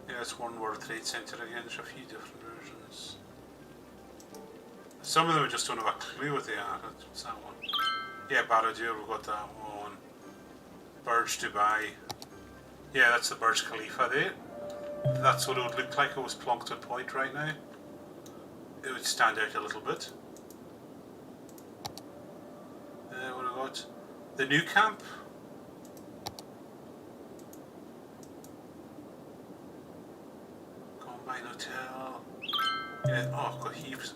Yeah, it's one World Trade Center again. There's a few different versions. Some of them I just don't have a clue what they are. What's that one? Yeah, Barradur, we've got that one. Burj Dubai. Yeah, that's the Burj Khalifa there. That's what it would look like if it was plonked on point right now. It would stand out a little bit. What have we got? The new camp. Combine Hotel. Yeah, oh, I've got heaps.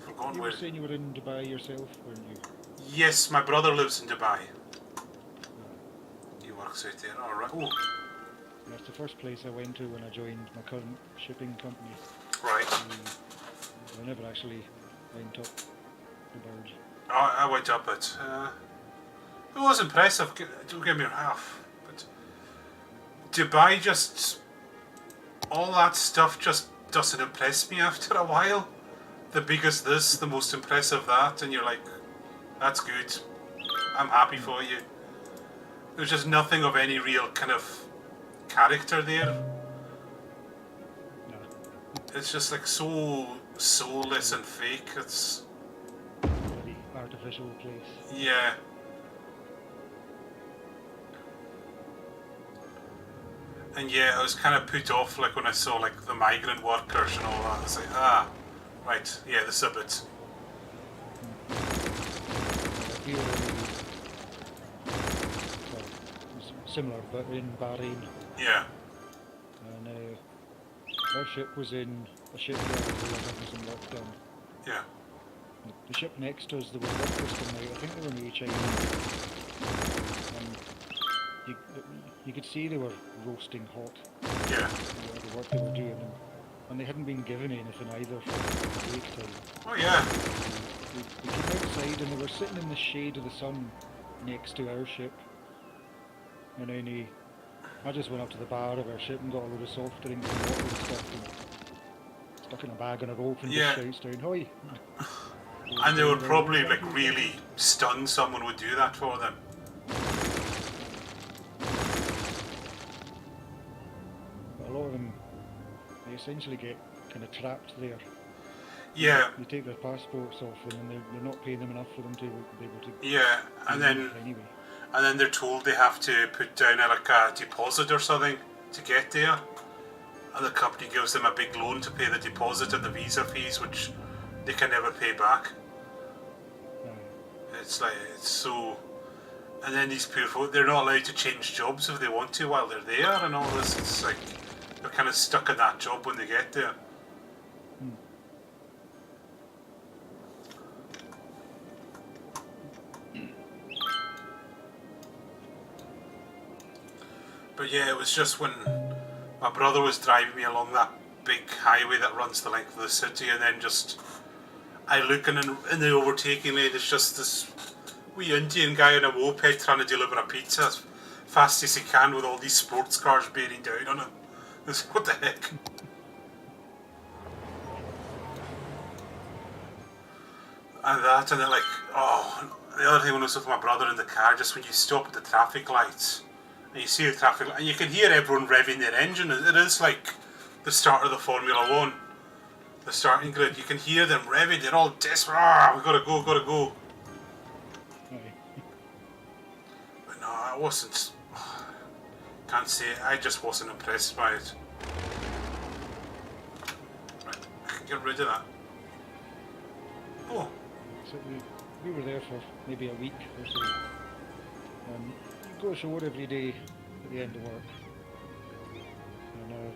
Forgotten You where. were saying you were in Dubai yourself, weren't you? Yes, my brother lives in Dubai. He works out there. Alright. Oh, That's the first place I went to when I joined my current shipping company. right. I never actually went up the Burj. Oh, I went up it. It was impressive, don't get me wrong. But Dubai just. All that stuff just doesn't impress me after a while. The biggest this, the most impressive that, and you're like, that's good. I'm happy for you. There's just nothing of any real kind of character there. No. It's just like so soulless and fake. It's Very artificial place. yeah. And yeah, I was kind of put off like when I saw like the migrant workers and all that. It's like right, yeah, the suburbs. We were similar, but in Bahrain, Yeah, and our ship was in a shipyard where there was some work done. yeah, The ship next to us, there was workers coming out. I think they were maybe Chinese. And you could see they were roasting hot. yeah. The work they were doing, and they hadn't been given anything either for break time. Oh yeah, We came outside and they were sitting in the shade of the sun next to our ship. And then I just went up to the bar of our ship and got a load of soft drinks and water and stuff and stuck in a bag on a rope and Yeah. just shouts down, "Hoi!" and they would probably like really stun someone would do that for them. But a lot of them, they essentially get kind of trapped there. Yeah, You take their passports off them, and they're not paying them enough for them to be able to yeah, and then leave anyway. they're told they have to put down like a deposit or something to get there, and the company gives them a big loan to pay the deposit and the visa fees, which they can never pay back. It's like, it's so. And then these people, they're not allowed to change jobs if they want to while they're there, and all this. It's like they're kind of stuck in that job when they get there. But yeah, it was just when my brother was driving me along that big highway that runs the length of the city, and then just I look and in the overtaking lane, it's just this wee Indian guy on a moped trying to deliver a pizza as fast as he can with all these sports cars bearing down on him. It's, what the heck? And then like, oh, the other thing when I was with my brother in the car, just when you stop at the traffic lights, and you see the traffic light, and you can hear everyone revving their engine. It is like the start of the Formula One, the starting grid. You can hear them revving. They're all desperate. Ah, we gotta go, gotta go. But no, I wasn't. Can't say. I just wasn't impressed by it. Right, I can get rid of that. Oh. So we were there for maybe a week or so. You go ashore every day at the end of work. And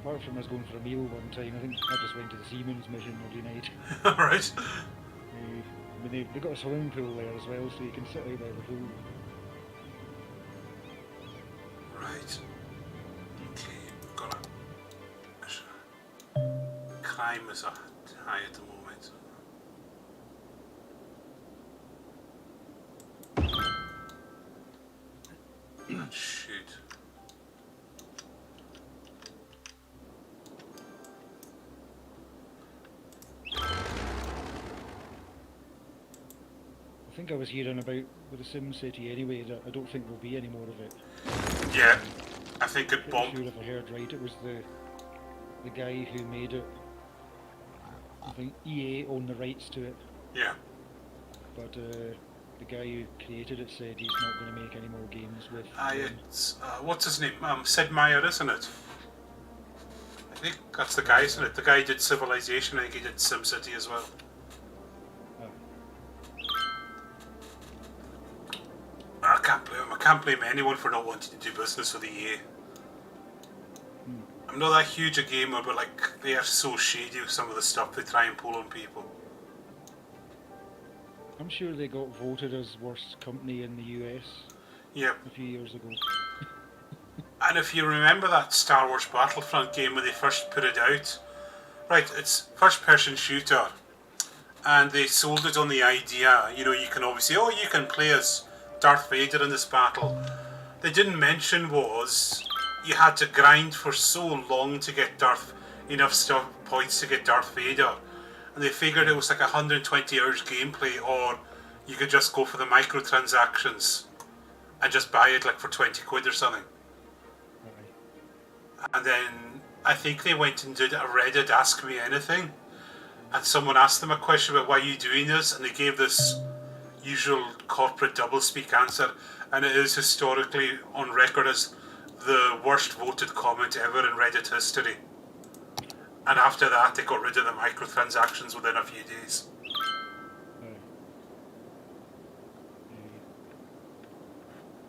apart from us going for a meal one time, I think I just went to the Siemens mission every night. Right. I mean, they got a swimming pool there as well, so you can sit out by the pool. Right. Okay, got it. Crime is high at the moment. Shoot. I think I was hearing about with the Sim City anyway that I don't think there'll be any more of it. Yeah, I think it I'm bombed. sure if I heard right, it was the guy who made it. I think EA owned the rights to it. Yeah. But the guy who created it said he's not going to make any more games with. It's what's his name? Sid Meier, isn't it? I think that's the guy, isn't it? The guy who did Civilization. I think he did SimCity as well. I can't blame him. I can't blame anyone for not wanting to do business with EA. I'm not that huge a gamer, but like they are so shady with some of the stuff they try and pull on people. I'm sure they got voted as worst company in the US. Yep. A few years ago. And if you remember that Star Wars Battlefront game when they first put it out, right, it's first-person shooter, and they sold it on the idea, you know, you can obviously, oh, you can play as Darth Vader in this battle. They didn't mention was you had to grind for so long to get enough stuff points to get Darth Vader, and they figured it was like 120 hours gameplay, or you could just go for the microtransactions and just buy it like for 20 quid or something. And then I think they went and did a Reddit Ask Me Anything, and someone asked them a question about why are you doing this, and they gave this usual corporate doublespeak answer, and it is historically on record as the worst voted comment ever in Reddit history. And after that, they got rid of the microtransactions within a few days.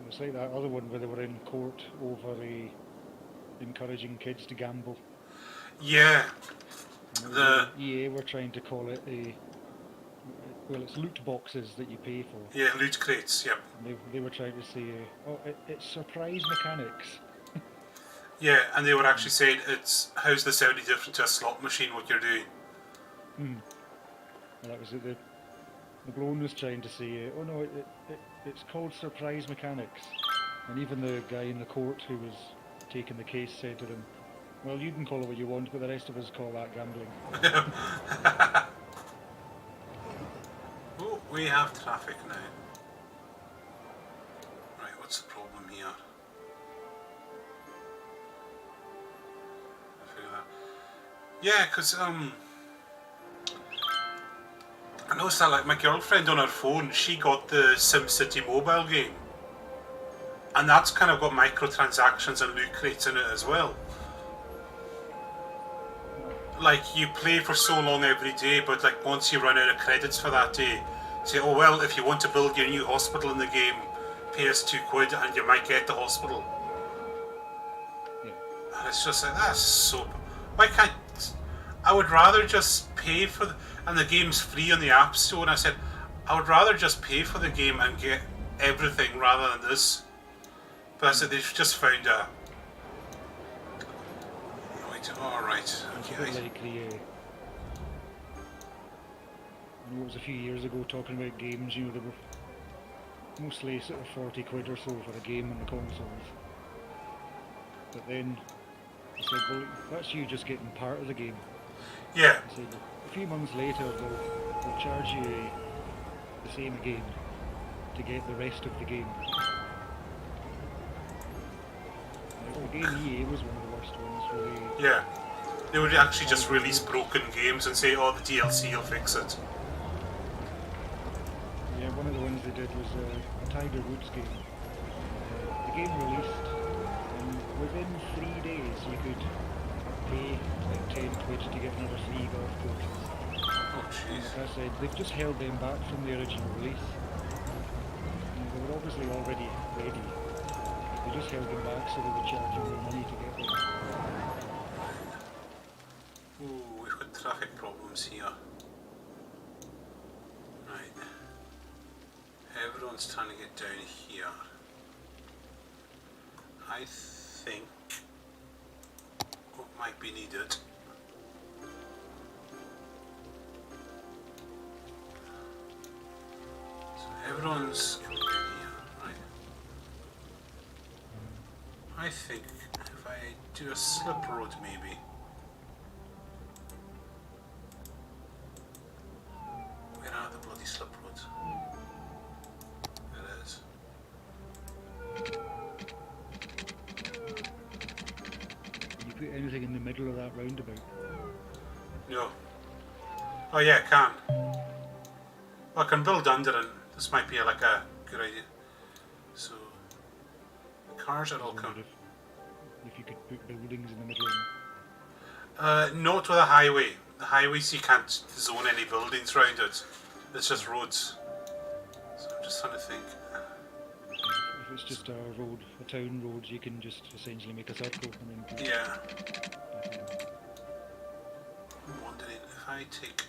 It was like that other one where they were in court over encouraging kids to gamble. Yeah. The EA were trying to call it well, it's loot boxes that you pay for. Yeah, loot crates, yep. They were trying to say, it's surprise mechanics. Yeah, and they were actually saying, how's this any different to a slot machine, what you're doing? And that was it. The blown was trying to say, oh no, it's called surprise mechanics. And even the guy in the court who was taking the case said to them, well, you can call it what you want, but the rest of us call that gambling. Oh, we have traffic now. Right, what's the problem here? I figure that. Yeah, because I noticed that like my girlfriend on her phone, she got the SimCity mobile game, and that's kind of got microtransactions and loot crates in it as well. Like you play for so long every day, but like once you run out of credits for that day, say, oh well, if you want to build your new hospital in the game, pay us £2 and you might get the hospital. Yeah. And it's just like that's so. Why can't I would rather just pay for and the game's free on the App Store. And I said I would rather just pay for the game and get everything rather than this. But I said they've just found a. Right, all right, It's a okay. bit like the. I know it was a few years ago talking about games. You know, they were mostly sort of £40 or so for a game on the consoles. But then I said, well, that's you just getting part of the game. Yeah, I said, a few months later they'll charge you the same again to get the rest of the game. Like the game EA was one of the worst ones where they... yeah. They would actually just release broken games and say, oh, the DLC will fix it. Yeah, one of the ones they did was a Tiger Woods game. The game released, and within 3 days you could pay like £10 to get another 3 golf courses. Oh, jeez. Like I said, they've just held them back from the original release. They were obviously already ready. They just held them back so they would charge you more money to get them. Ooh, we've got traffic problems here. Right. Everyone's trying to get down here. I think what might be needed. So everyone's coming down here, right? I think if I do a slip road maybe. Where are the bloody slip roads? There it is. Can you put anything in the middle of that roundabout? No. Oh yeah, I can. Well, I can build under and this might be like a good idea. So, the cars are all coming. If you could put buildings in the middle of them. Not with a highway. The highways you can't zone any buildings around it. It's just roads. So I'm just trying to think. If it's just a road, a town road, you can just essentially make a circle and then put Yeah. that in. I'm wondering if I take.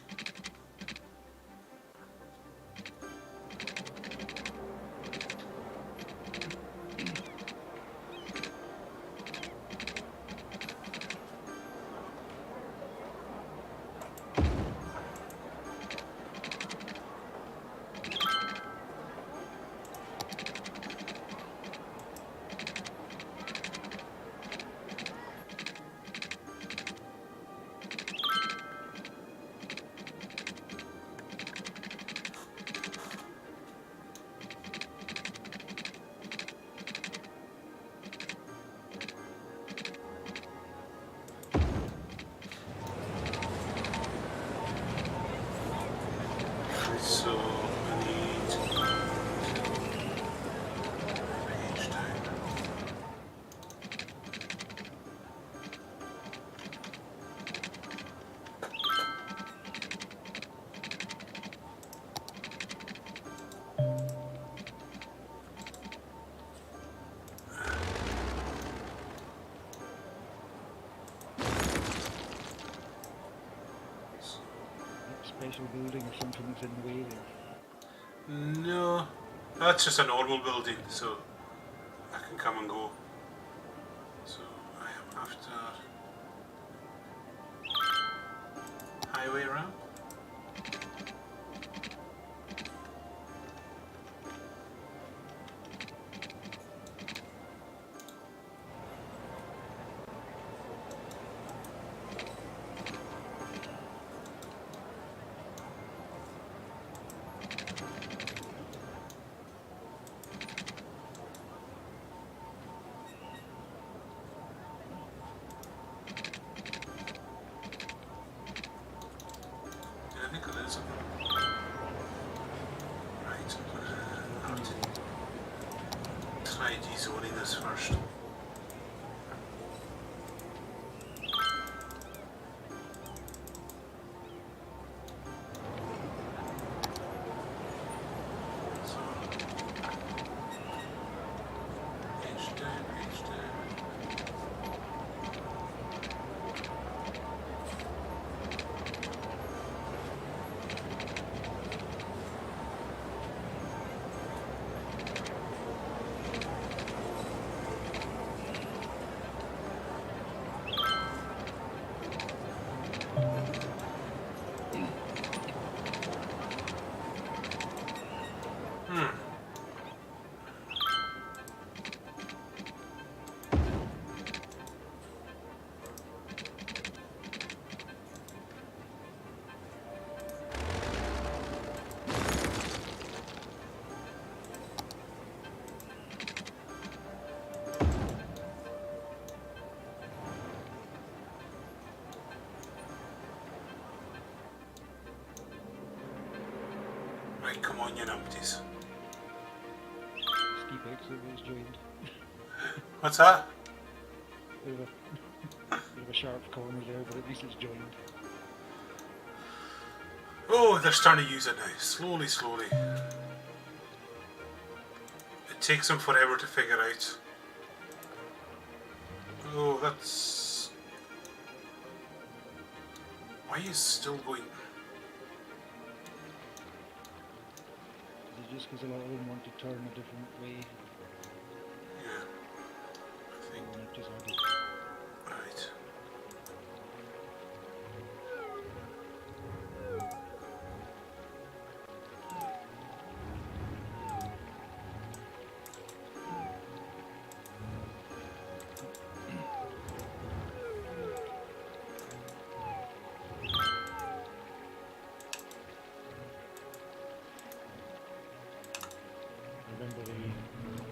So I need page down. Special building or something that's in the way there. No, that's just a normal building, so I can come and go. So I am after highway ramp. dezoning this first. So, edge down, edge down. Right, come on, you numpties. Steep exit was joined. What's that? Bit of a sharp corner there, but at least it's joined. Oh, they're starting to use it now. Slowly, slowly. It takes them forever to figure out. Oh, that's... Why is it still going... Is it just because a lot of them want to turn a different way? Yeah, I think... And it just argues. Right. I remember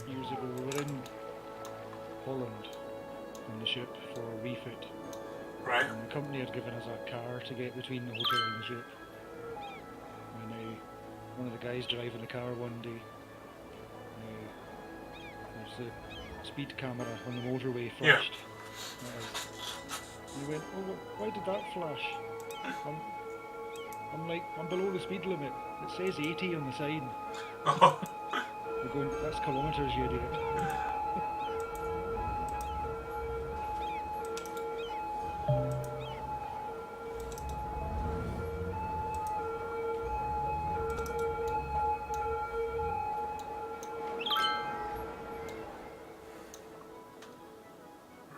years ago we were in Holland on the ship for a refit, Right. and the company had given us a car to get between the hotel and the ship. And one of the guys driving the car one day, there's the speed camera on the motorway Yeah. flashed. And he went, "Oh, why did that flash?" I'm like, "I'm below the speed limit. It says 80 on the sign." Oh, We're going, "That's kilometres, you idiot."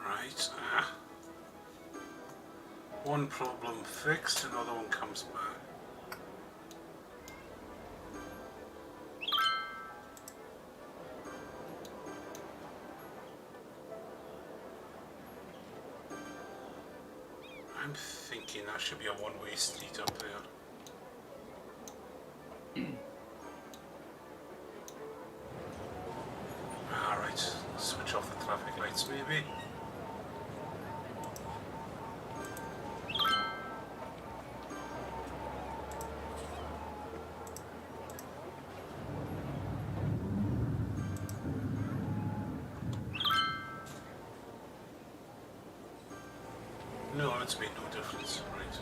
right. One problem fixed, another one comes back. I'm thinking that should be a one-way street up there. Alright, switch off the traffic lights maybe. No, it's made no difference, right.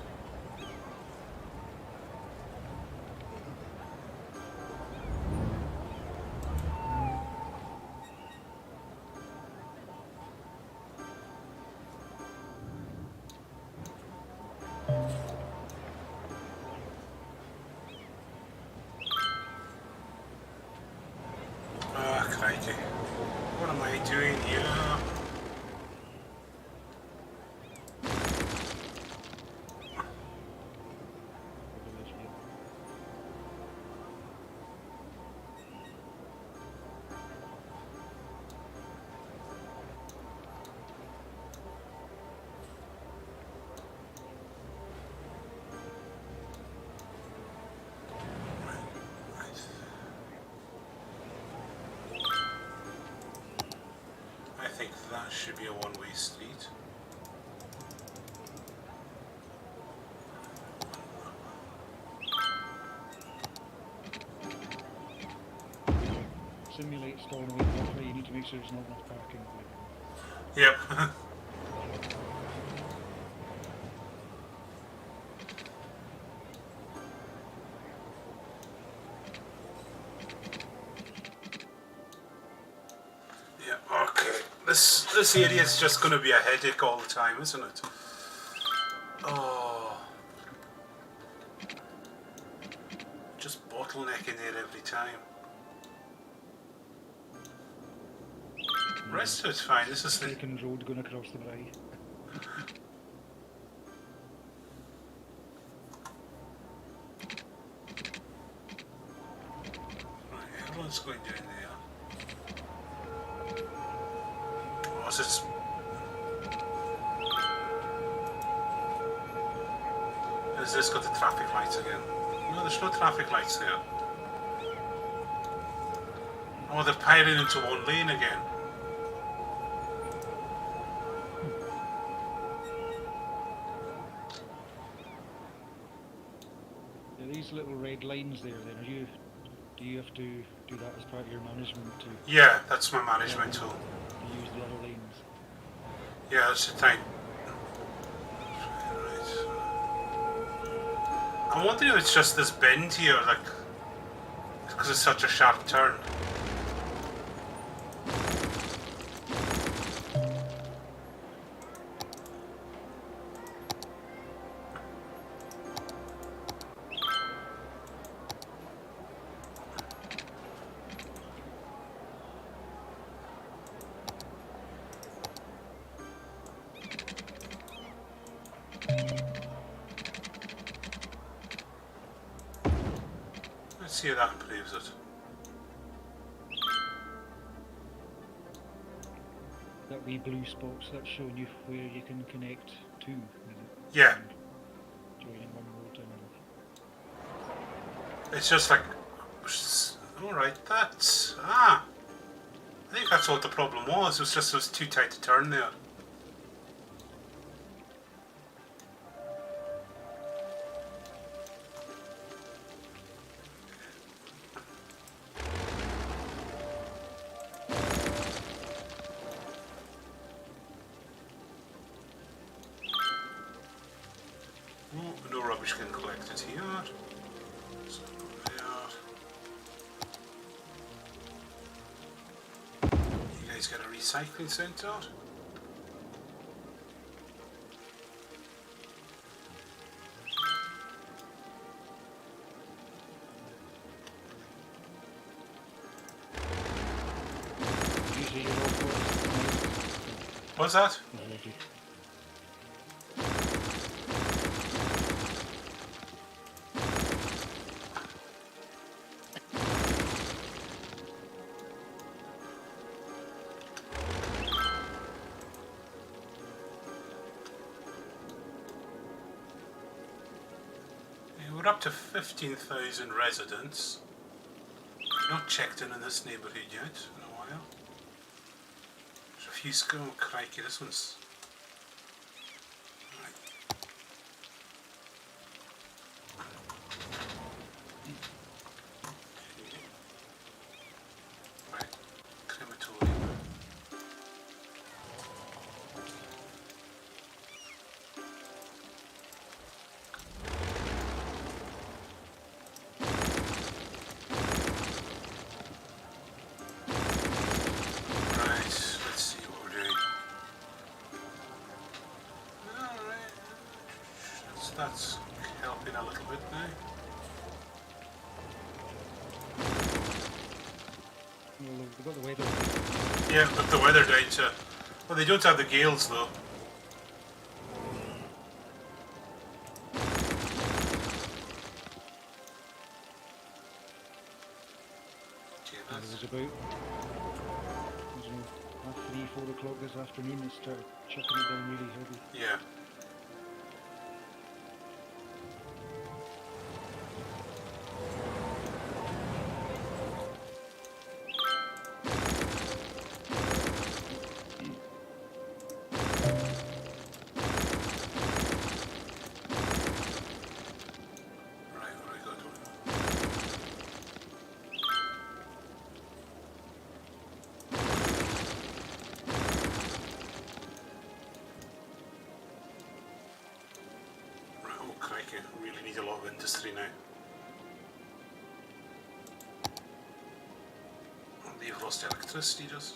Ah, crikey. What am I doing here? I think that should be a one-way street. simulate Stornoway properly, you need to make sure there's not enough parking. Yep. Yeah, okay. This area is just going to be a headache all the time, isn't it? Oh. Just bottlenecking there every time. Rest of it's fine. This is the Second road going across the Bray. right, everyone's going down there. What's this? Has this got the traffic lights again? No, there's no traffic lights there. Oh, they're piling into one lane again. These little red lines there, then, do you have to do that as part of your management to Yeah, that's my management tool. use the other lanes? Yeah, that's the thing. I'm wondering if it's just this bend here, like, because it's such a sharp turn. Let's see how that improves it. That wee blue spots, that's showing you where you can connect to, is it? Yeah, Joining one road and it's just like, alright, that's, I think that's what the problem was. It was just it was too tight to turn there. Oh, no rubbish getting collected here. So there. You guys got a recycling centre? usually you're all for What's that? it. We're up to 15,000 residents. We've not checked in this neighbourhood yet in a while. There's a few oh crikey, this one's... Right. Right. Crematorium. That's helping a little bit now. Well, we've got the weather. Yeah, but the weather down to... Well, they don't have the gales though. Okay, It that's... was about, I don't know, half 3, 4 o'clock this afternoon it started chucking it down really heavy. Yeah. Right, what do we got? need a lot of industry now. They've lost electricity just.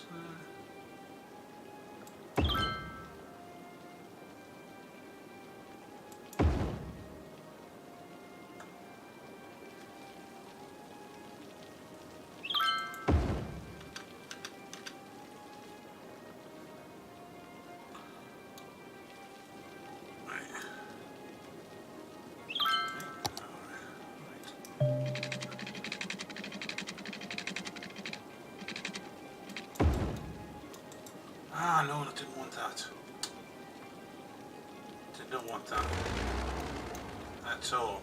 Ah, no, I didn't want that. Did not want that. At all.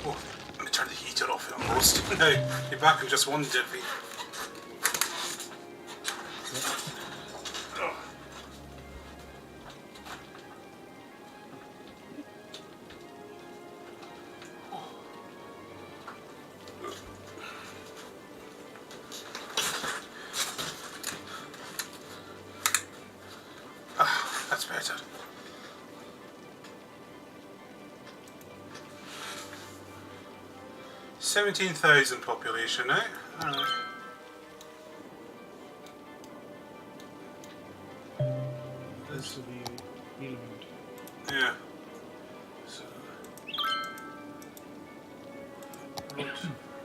Oh, let me turn the heater off. I'm roasting now. You're back in just one, did we? That's better. $17,000 population now. Alright. This will be element. Yeah. So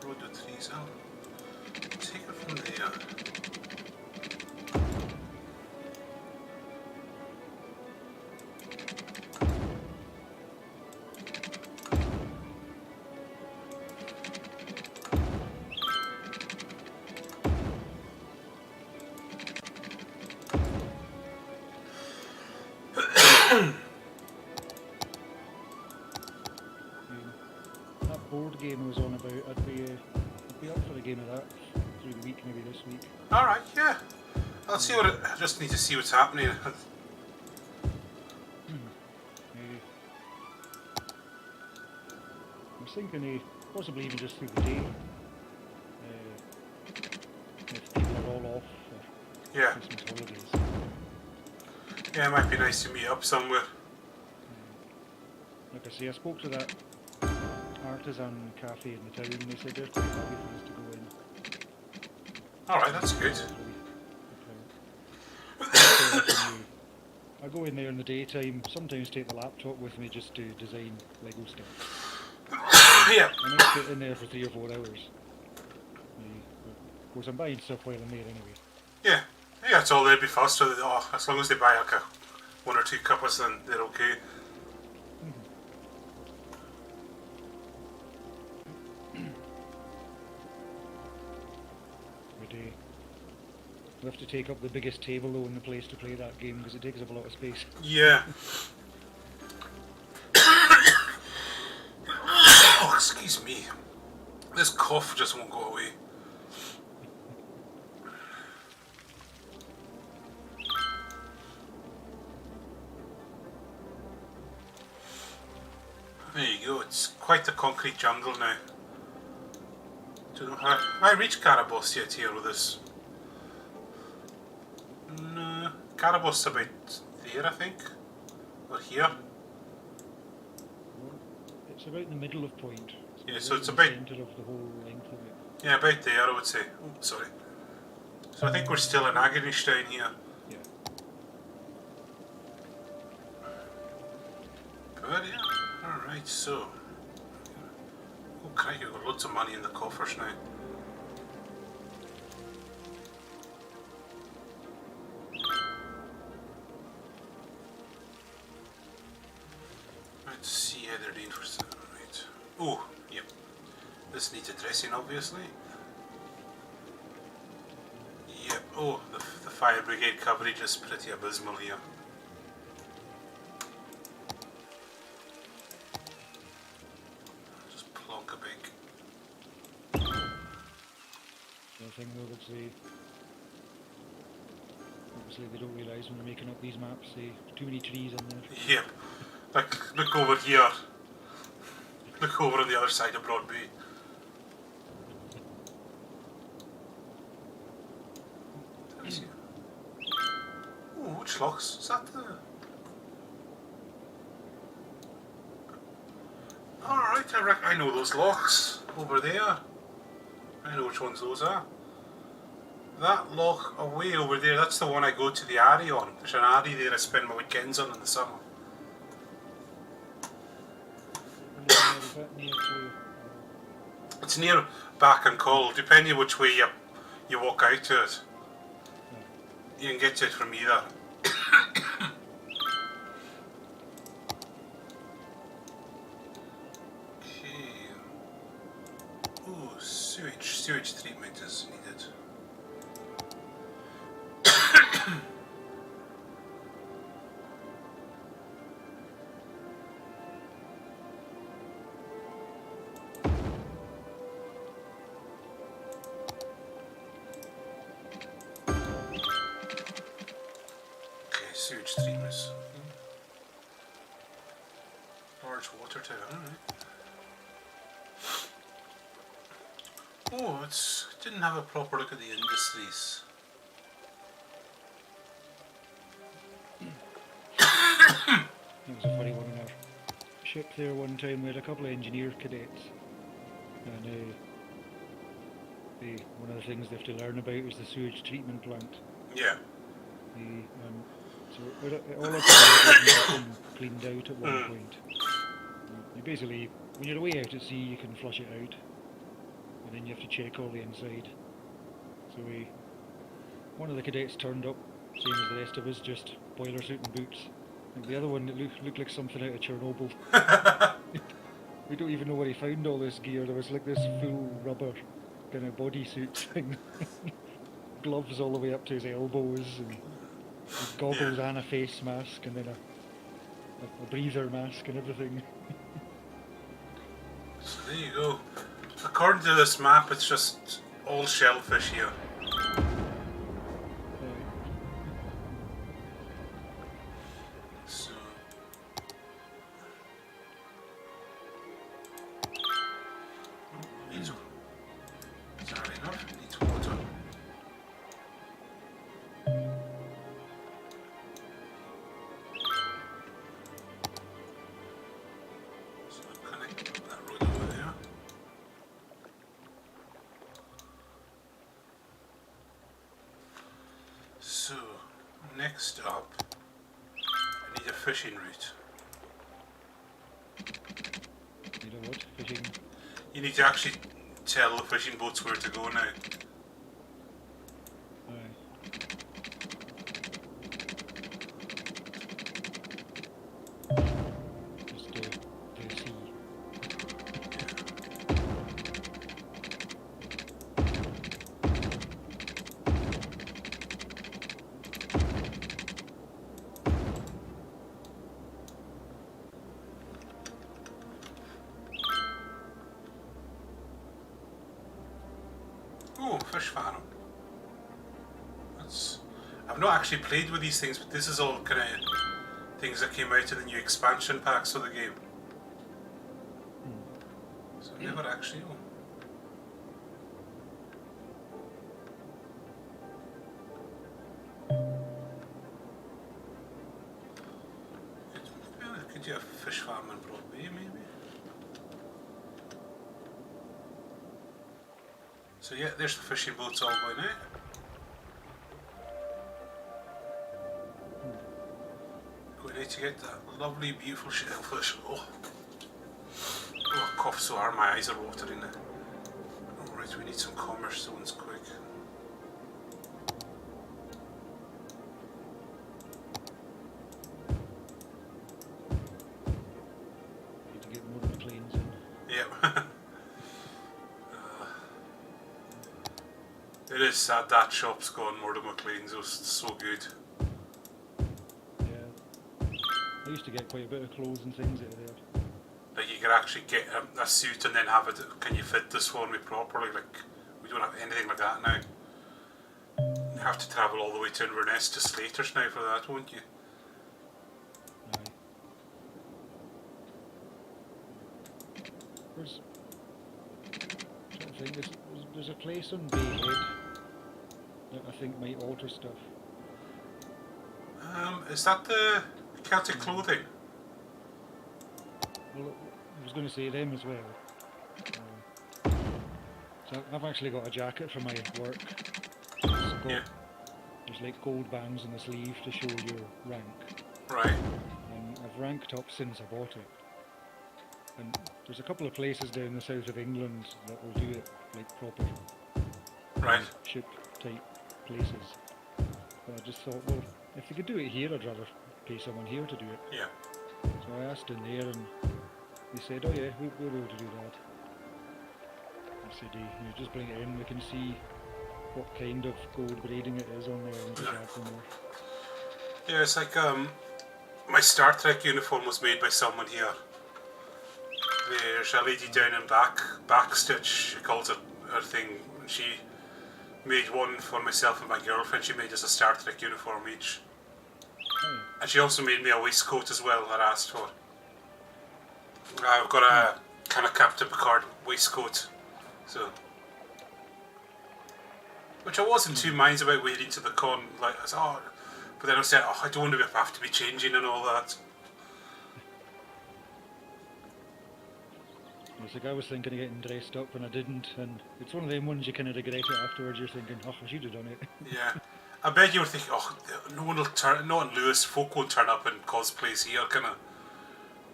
road to trees. I'll take it from there. That board game I was on about, I'd be up for a game of that through the week, maybe this week. Alright, yeah. I'll see what I just need to see what's happening. Maybe. I was thinking possibly even just through the day. If people are all off for Yeah. Christmas holidays. Yeah, it might be nice to meet up somewhere. Like I say, I spoke to that artisan cafe in the town and they said they're quite happy for us to go in. Alright, that's good. I go in there in the daytime, sometimes take the laptop with me just to design Lego stuff. Yeah. And I sit in there for 3 or 4 hours. Of course I'm buying stuff while I'm there anyway. Yeah. Yeah, it's all there be fast. So as long as they buy like 1 or 2 cuppas, then they're okay. We have to take up the biggest table though in the place to play that game because it takes up a lot of space. Yeah. Oh, excuse me. This cough just won't go away. There you go, it's quite the concrete jungle now. Don't know how I reached Karabos yet here with this. No, Karabos about there, I think. Or here. Well, it's about in the middle of Point. Yeah, so it's in about the centre of the whole length of it. yeah, about there I would say. Oh, sorry. So I think we're still in Agonystein here. Yeah. But yeah. Alright, so. Oh, crikey, we've got loads of money in the coffers now. Let's see how they're doing for right. Oh, yep. This needs addressing, obviously. Yep. Oh, the fire brigade coverage is pretty abysmal here. Just plonk a big. The thing though that's obviously they don't realise when they're making up these maps, too many trees in there. Yep. Like, look over here. Look over on the other side of Broad Bay. Which locks? Is that the... Alright, I know those locks over there. I know which ones those are. That lock away over there, that's the one I go to the Arry on. There's an Arry there I spend my weekends on in the summer. It's near Back and Call, depending which way you walk out to it. You can get to it from either. Okay. Ooh, sewage treatment is needed. Sewage treatments. Large water tower, alright. Oh, didn't have a proper look at the industries. That was a funny one on our ship there one time. We had a couple of engineer cadets, and one of the things they have to learn about is the sewage treatment plant. Yeah. So all of it been cleaned out at one point. You basically, when you're away out at sea, you can flush it out, and then you have to check all the inside. So one of the cadets turned up, same as the rest of us, just boiler suit and boots. And the other one looked like something out of Chernobyl. We don't even know where he found all this gear. There was like this full rubber kind of bodysuit thing, gloves all the way up to his elbows, and goggles and a face mask, and then a breather mask and everything. So there you go. According to this map, it's just all shellfish here. So needs enough. Needs water. So, next up, I need a fishing route. You know what? Fishing? You need to actually tell the fishing boats where to go now. Just the sea. Oh, fish farm. I've not actually played with these things, but this is all kind of things that came out in the new expansion packs of the game. So I never actually know. Could do a fish farm in Broadway, maybe? So yeah, there's the fishing boats all going out. Going out to get that lovely, beautiful shellfish. Oh, I cough so hard, my eyes are watering now. Alright, we need some commerce zones quick. Need to get more McLeans in. Yep. It is sad that shop's gone. More than McLean's. It was so good. Yeah. I used to get quite a bit of clothes and things out of there. Like you could actually get a suit and then have it. Can you fit this for me properly? Like we don't have anything like that now. You have to travel all the way to Inverness to Slater's now for that, won't you? Aye. There's a place on Bay Head that I think might alter stuff. Is that the Celtic clothing? Well, I was going to say them as well. So I've actually got a jacket for my work. Yeah. There's like gold bands on the sleeve to show your rank. Right. And I've ranked up since I bought it. And there's a couple of places down the south of England that will do it like proper Right. ship type places. But I just thought, well, if they could do it here, I'd rather pay someone here to do it. Yeah. So I asked in there and they said, oh yeah, we'll be able to do that. I said, you just bring it in, we can see what kind of gold braiding it is on there and just add them more. Yeah, it's like my Star Trek uniform was made by someone here. There's a lady down in Backstitch, she calls it her thing. She made one for myself and my girlfriend. She made us a Star Trek uniform each. Oh, And she also made me a waistcoat as well that I asked for. I've got a kind of Captain Picard waistcoat. So, which I was in two minds about wearing to the con. Like, I said, but then I said, I don't want to have to be changing and all that. it's like I was thinking of getting dressed up and I didn't, and it's one of them ones you kind of regret it afterwards. You're thinking, oh, I should have done it. Yeah, I bet you were thinking, no one will turn, not in Lewis, folk won't turn up in cosplays here, kind of.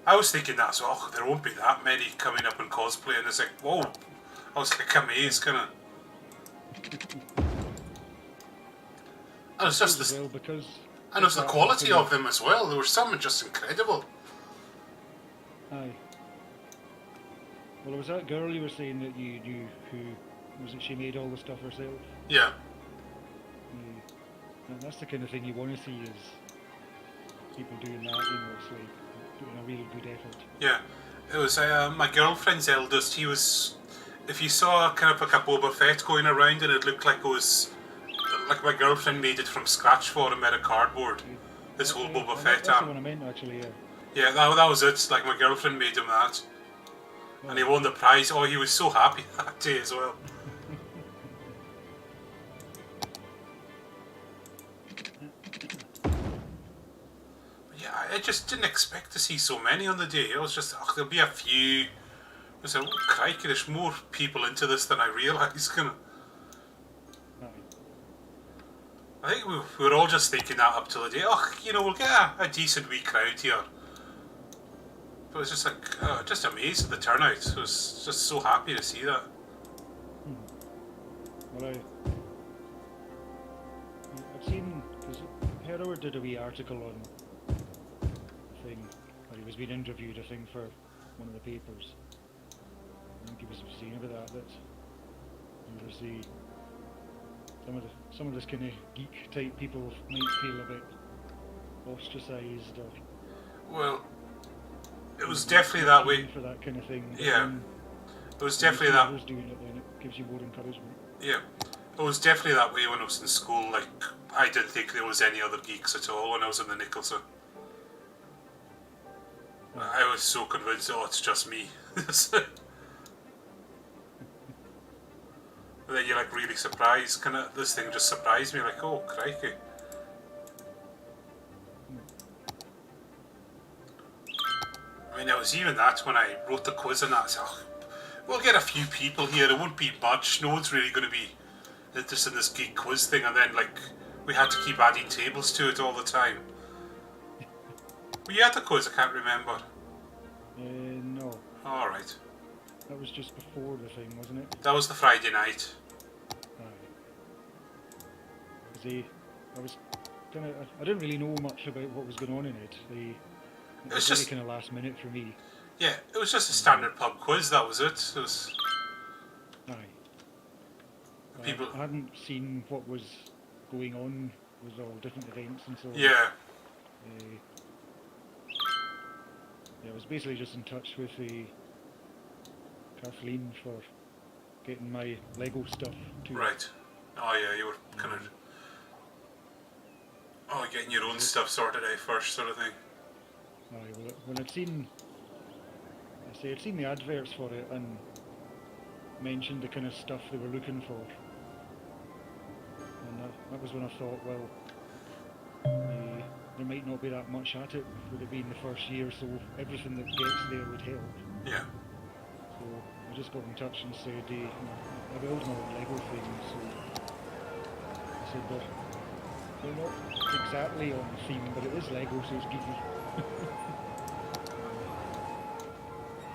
I was thinking that, so there won't be that many coming up in cosplay, and it's like, whoa, I was like amazed, kind of. And it's just this, well, because and it was the quality of them as well. There were some just incredible. Aye. Well, it was that girl you were saying that you knew who was it? She made all the stuff herself. Yeah. And that's the kind of thing you want to see is people doing that. You know, it's like putting a really good effort. Yeah, it was my girlfriend's eldest. He was, if you saw kind of like a Boba Fett going around, and it looked like it was like my girlfriend made it from scratch for him out of cardboard. This whole Boba Fett. That's the one I meant actually. Yeah. Yeah, that was it. Like my girlfriend made him that, and he won the prize. Oh, he was so happy that day as well. Yeah, I just didn't expect to see so many on the day. It was just, there'll be a few. I said, oh, crikey, there's more people into this than I realised. I think we were all just thinking that up till the day. We'll get a decent wee crowd here. But it was just like, just amazed at the turnout. I was just so happy to see that. Well, I've seen, because Herod did a wee article on a thing, where he was being interviewed, I think, for one of the papers. I think he was saying about that there's some of this kind of geek type people might feel a bit ostracised or. Well, it was definitely that way for that kind of thing. Yeah, it was definitely that. Doing it, then it gives you more encouragement. Yeah, it was definitely that way when I was in school. Like, I didn't think there was any other geeks at all when I was in the Nicholson. I was so convinced, it's just me. And then you're like really surprised. This thing just surprised me. Like, oh crikey. I mean, it was even that when I wrote the quiz and that. I said, we'll get a few people here. It won't be much. No one's really going to be interested in this geek quiz thing. And then we had to keep adding tables to it all the time. Were you at the quiz? I can't remember. No. All right. That was just before the thing, wasn't it? That was the Friday night. I didn't really know much about what was going on in it. It was just kind of last minute for me. Yeah, it was just a standard pub quiz. That was it. It was. Aye. People. I hadn't seen what was going on with all different events and so on. Yeah. I was basically just in touch with Kathleen for getting my Lego stuff too. Right. Oh yeah, you were kind of. Oh, getting your own stuff sorted out first, sort of thing. Aye, well, when I'd seen the adverts for it and mentioned the kind of stuff they were looking for, and that was when I thought, well, there might not be that much at it with it being the first year, so everything that gets there would help. Yeah. So I just got in touch and said, I build my own Lego things, so I said they're not exactly on theme, but it is Lego, so it's geeky.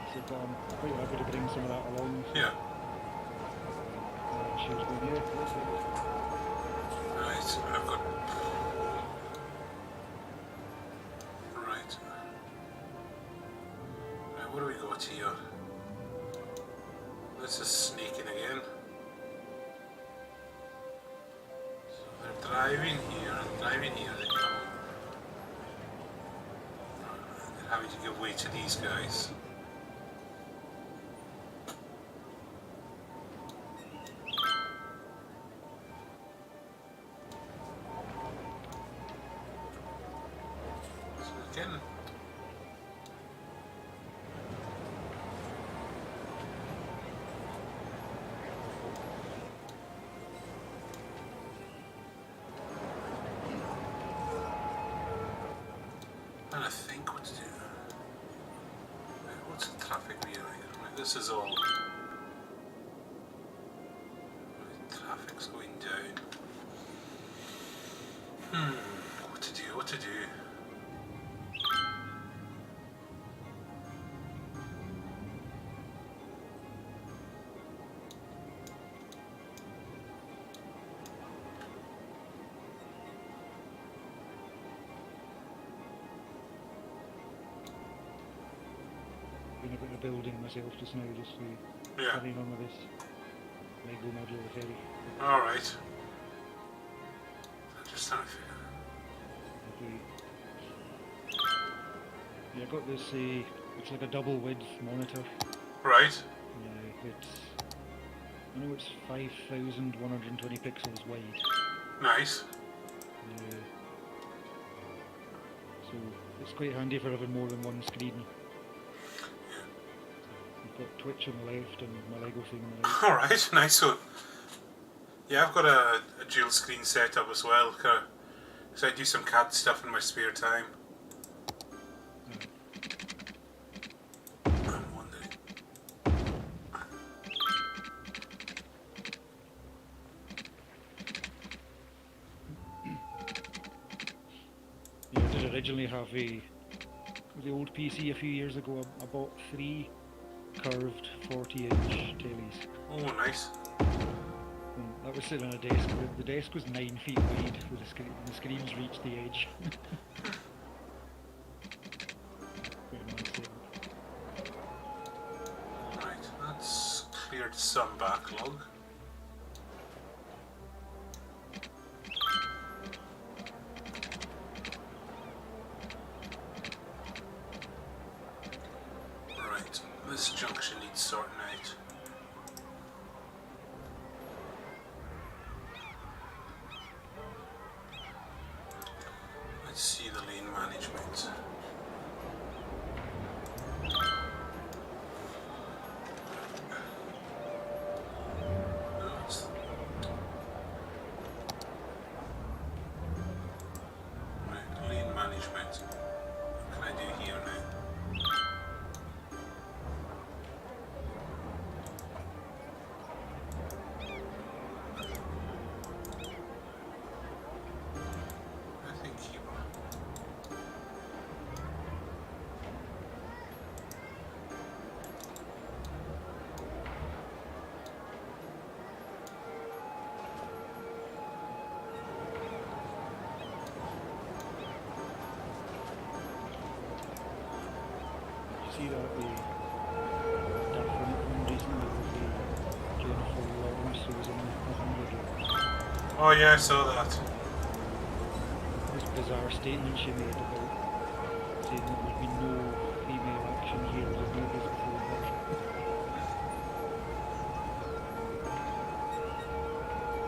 I said, but I'm quite happy to bring some of that along. So Yeah. she was going, yeah, let's do it. Right. I've got. Right. Right. What do we got here? This is sneaking again. So they're driving here and driving here. They come. They're having to give way to these guys. So again. And I think what to do. What's the traffic being like? Right, this is all. Right, traffic's going down. What to do? What to do? Been a bit of building myself just now, just to Yeah. carrying on with this Lego modular ferry. Alright. I'm just trying to figure. Okay. Yeah, I got this, it's like a double width monitor. Right. I know it's 5,120 pixels wide. Nice. So it's quite handy for having more than one screen. Yeah. I've got Twitch on the left and my Lego thing on the right. Alright, nice one. Yeah, I've got a dual screen setup as well, because I do some CAD stuff in my spare time. I'm wondering. Yeah, I did originally have the old PC a few years ago. I bought 3 curved 40-inch tellies. Oh, nice. And that was sitting on a desk. The desk was 9 feet wide, with the screens reached the edge. Quite a nice setup. Right, that's cleared some backlog. Right, this junction needs sorting out. Let's see the lane management. No, it's... Right, lane management. What can I do here now? I think here. See that the different one recently with the Jennifer Lawrence who was in the Hunger. Oh yeah, I saw that. This bizarre statement she made about saying that there'd be no female action heroes in movies before her.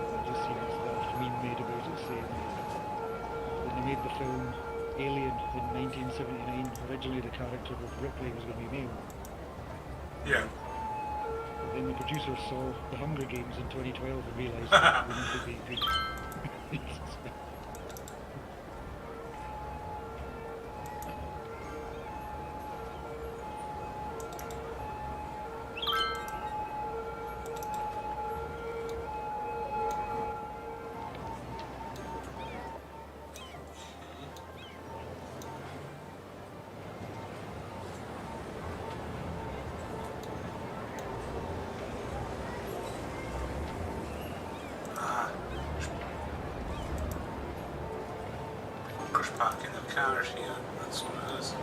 I just seen this last meme made about it saying when they made the film Alien in 1979, originally the character of Ripley was going to be male. Yeah. But then the producers saw The Hunger Games in 2012 and realised that women could be good. parking their cars here. That's what it is.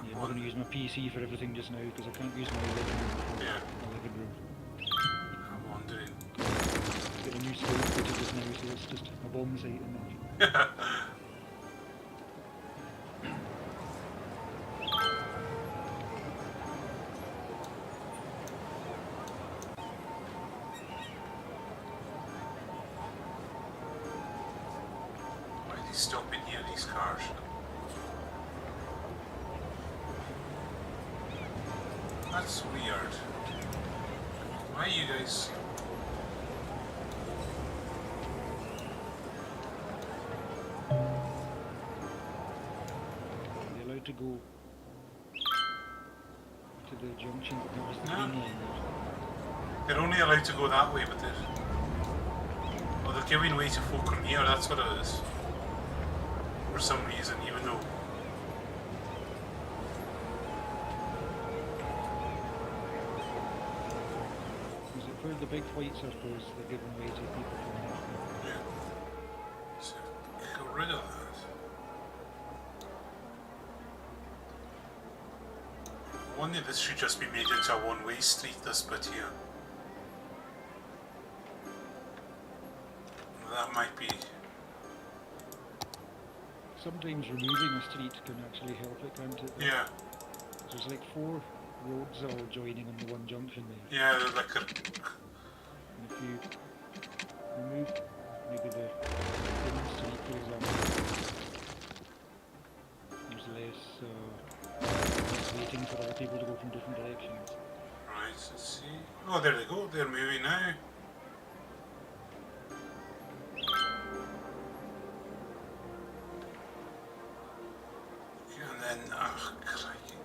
Yeah, I'm going to use my PC for everything just now because I can't use my living room. I'm wondering. Got a new stove fitted just now, so it's just a bomb site in there. Why are they stopping here, these cars? That's weird. Why are you guys... Are they allowed to go to the junction? That was the No. green line there. They're only allowed to go that way, but they're... Well, they're giving way to folk on here, that's what it is. For some reason, even though... Is it for the big flight circles they're giving way to people from there? Yeah. So, get rid of that. I wonder if this should just be made into a one-way street, this bit here. That might be... Sometimes removing a street can actually help it, can't it? Yeah. There's like 4 roads all joining on the one junction there. Yeah, they're like a... And if you remove maybe the thin street, for example, there's less waiting for other people to go from different directions. Right, let's see. Oh, there they go. They're moving now. And then, oh, crikey.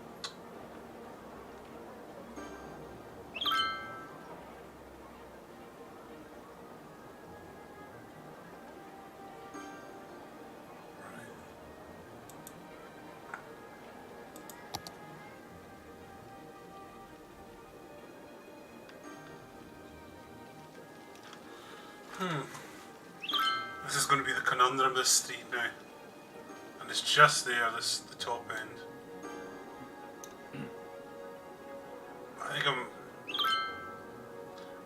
This is going to be the conundrum of this street now. And it's just there, this the top end. I think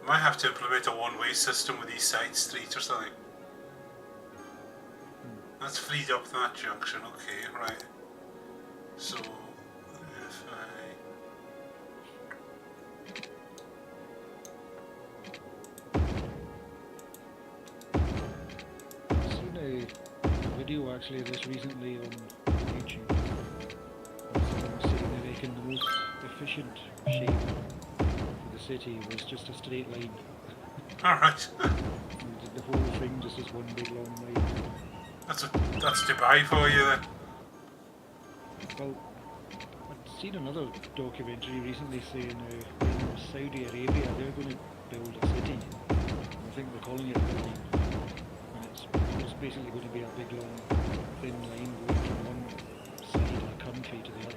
might have to implement a one-way system with these side streets or something. That's freed up that junction, okay, right. So if I've seen a video actually of this recently on YouTube. Someone was saying they reckon the most efficient shape for the city was just a straight line. alright. And did the whole thing just as one big long line. That's Dubai for you then. Well, I'd seen another documentary recently saying in Saudi Arabia they're going to build a city. I think they're calling it the line. And it's basically going to be a big long thin line going from one side of the country to the other.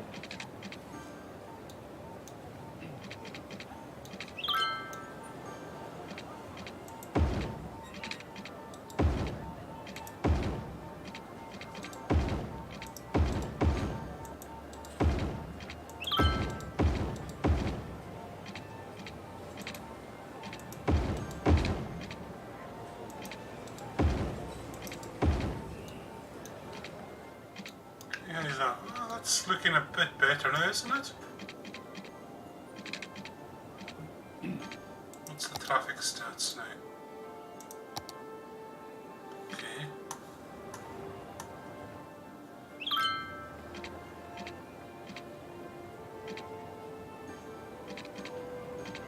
Yeah, is that? Oh, that's looking a bit better now, isn't it? What's the traffic stats now? Okay.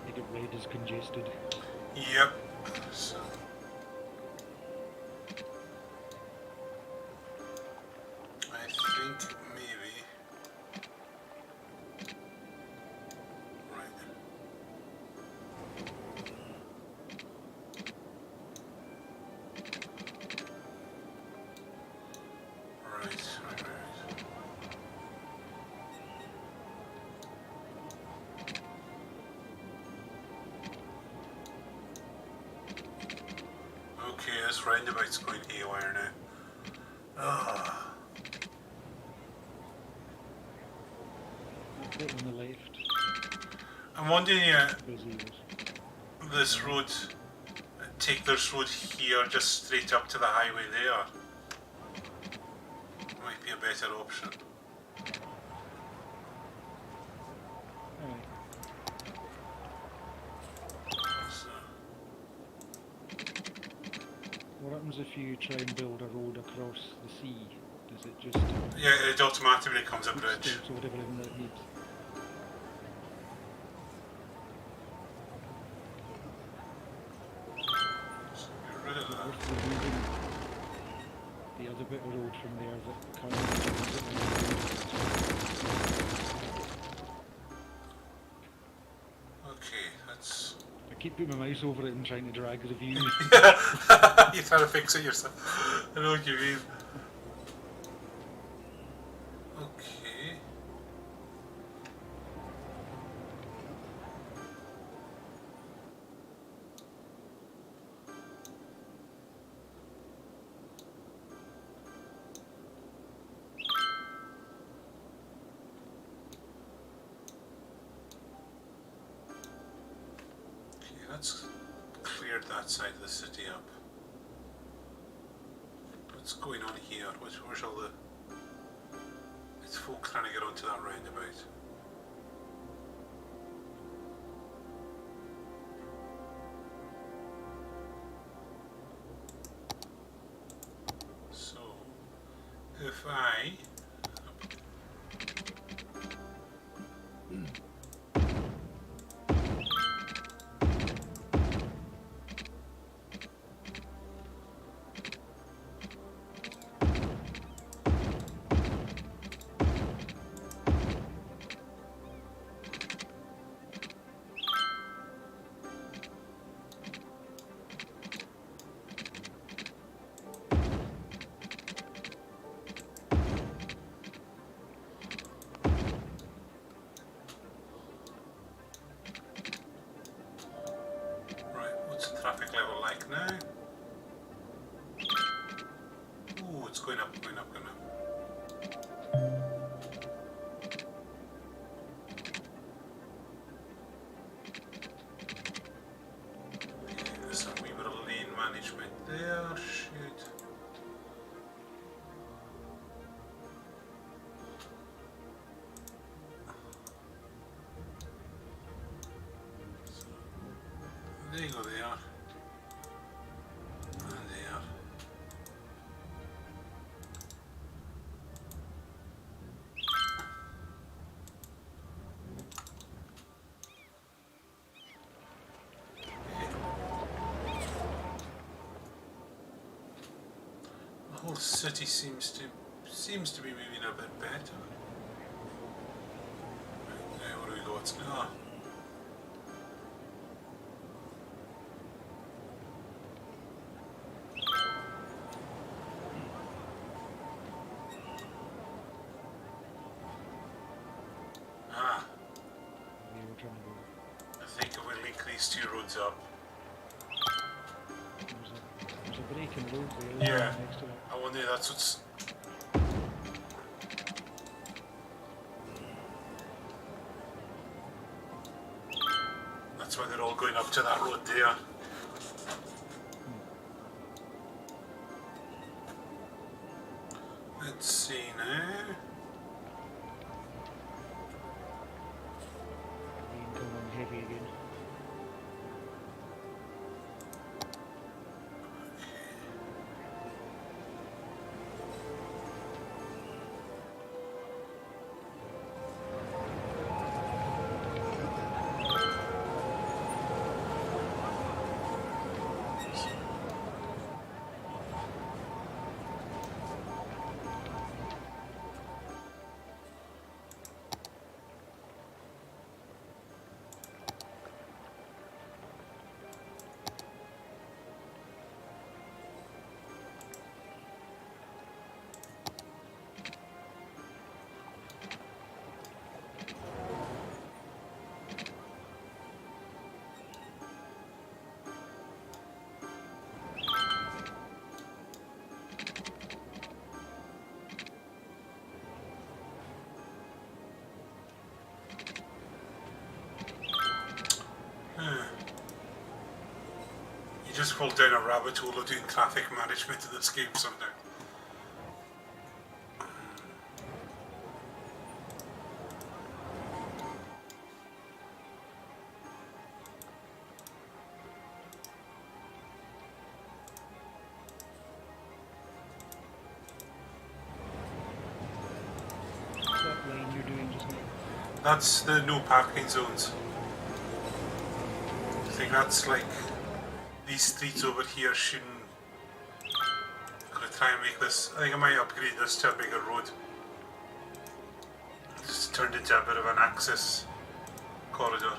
They get red as congested. Yep, So. I think maybe. Right. Right. Okay, this roundabout's going haywire now. Ah. A bit on the left. I'm wondering, Busy is. this road, take this road here just straight up to the highway there. Might be a better option. Aye. So, What happens if you try and build a road across the sea? Does it just yeah, it automatically becomes a bridge. stops with everything that it needs? So get rid of But that. if removing the other bit of road from there that currently joins it Okay, that's. I keep putting my mouse over it and trying to drag the view. You're trying to fix it yourself. I know what you mean. Okay. Okay, that's cleared that side of the city up. What's going on here? Where's all the... It's folk trying to get onto that roundabout. So, if I... Right, what's the traffic level like now? Ooh, it's going up, going up, going up. There's a wee bit of lane management there, shoot. There you go, they are. And they are. The whole city seems to be moving a bit better. Right, now where do we go? It's We were trying to go. I think if we link these two roads up. There's a break in the road there. Yeah. Next to it. I wonder if that's what's. That's why they're all going up to that road there. Let's see now. Rain coming on heavy again. just fall down a rabbit hole of doing traffic management in this game someday. What's that line you're doing just now? That's the no parking zones. I think that's like these streets over here shouldn't. I'm gonna try and make this. I think I might upgrade this to a bigger road. Just turned into a bit of an access corridor.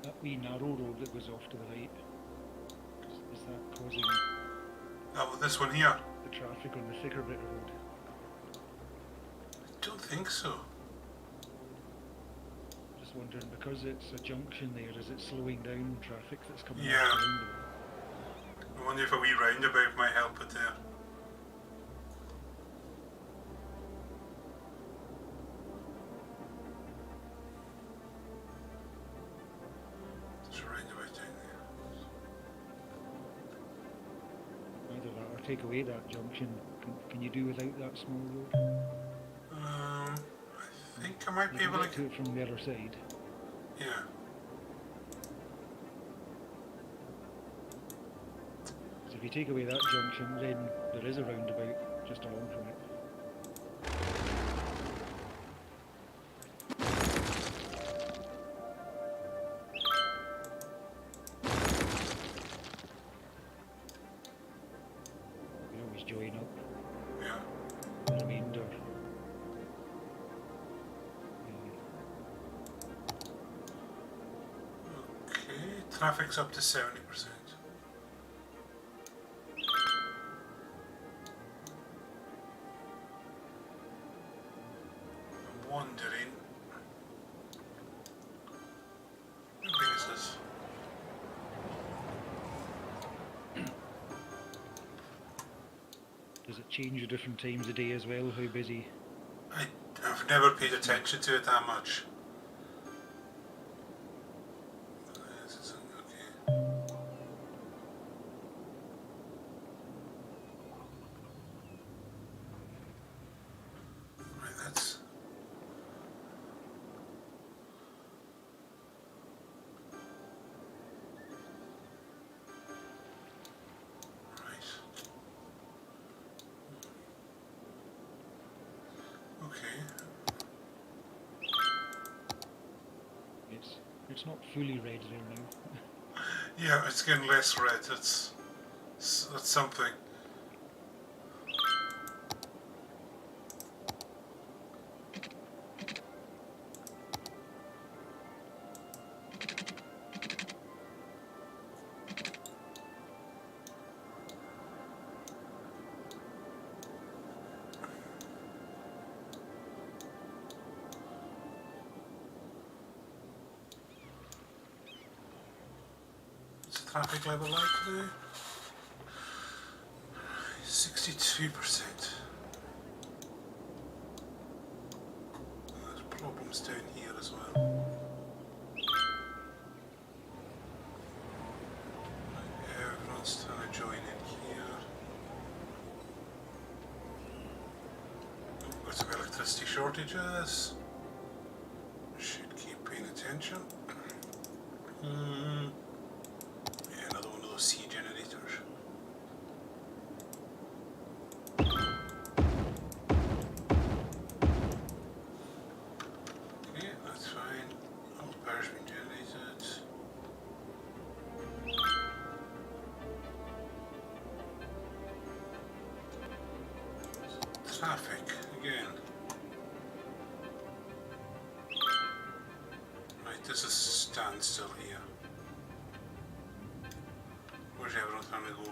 That wee narrow road that goes off to the right, is that causing Oh, this one here? the traffic on the thicker bit of road? I don't think so. Just wondering, because it's a junction there, is it slowing down traffic that's coming Yeah. off the roundabout? I wonder if a wee roundabout might help it there. There's a roundabout down there. Either that or take away that junction. Can you do without that small road? I think I might You be can able get to it from the other side. Yeah. So if you take away that junction, then there is a roundabout just along from it. You can always join up Yeah. the remainder. Okay. Traffic's up to 70%. I'm wondering. How big is this? Does it change at different times of day as well, how busy? I've never paid attention to it that much. This is okay. Right, that's. Right. Okay. It's not fully red there now. Yeah, it's getting less red. That's something. What's the traffic level like today? 62%. There's problems down here as well. Everyone's trying to join in here. Got some electricity shortages. Should keep paying attention. Yeah, another one of those C generators. Okay, that's fine. All the power's been generated. Traffic again. Right, this is still here. Where's everyone trying to go?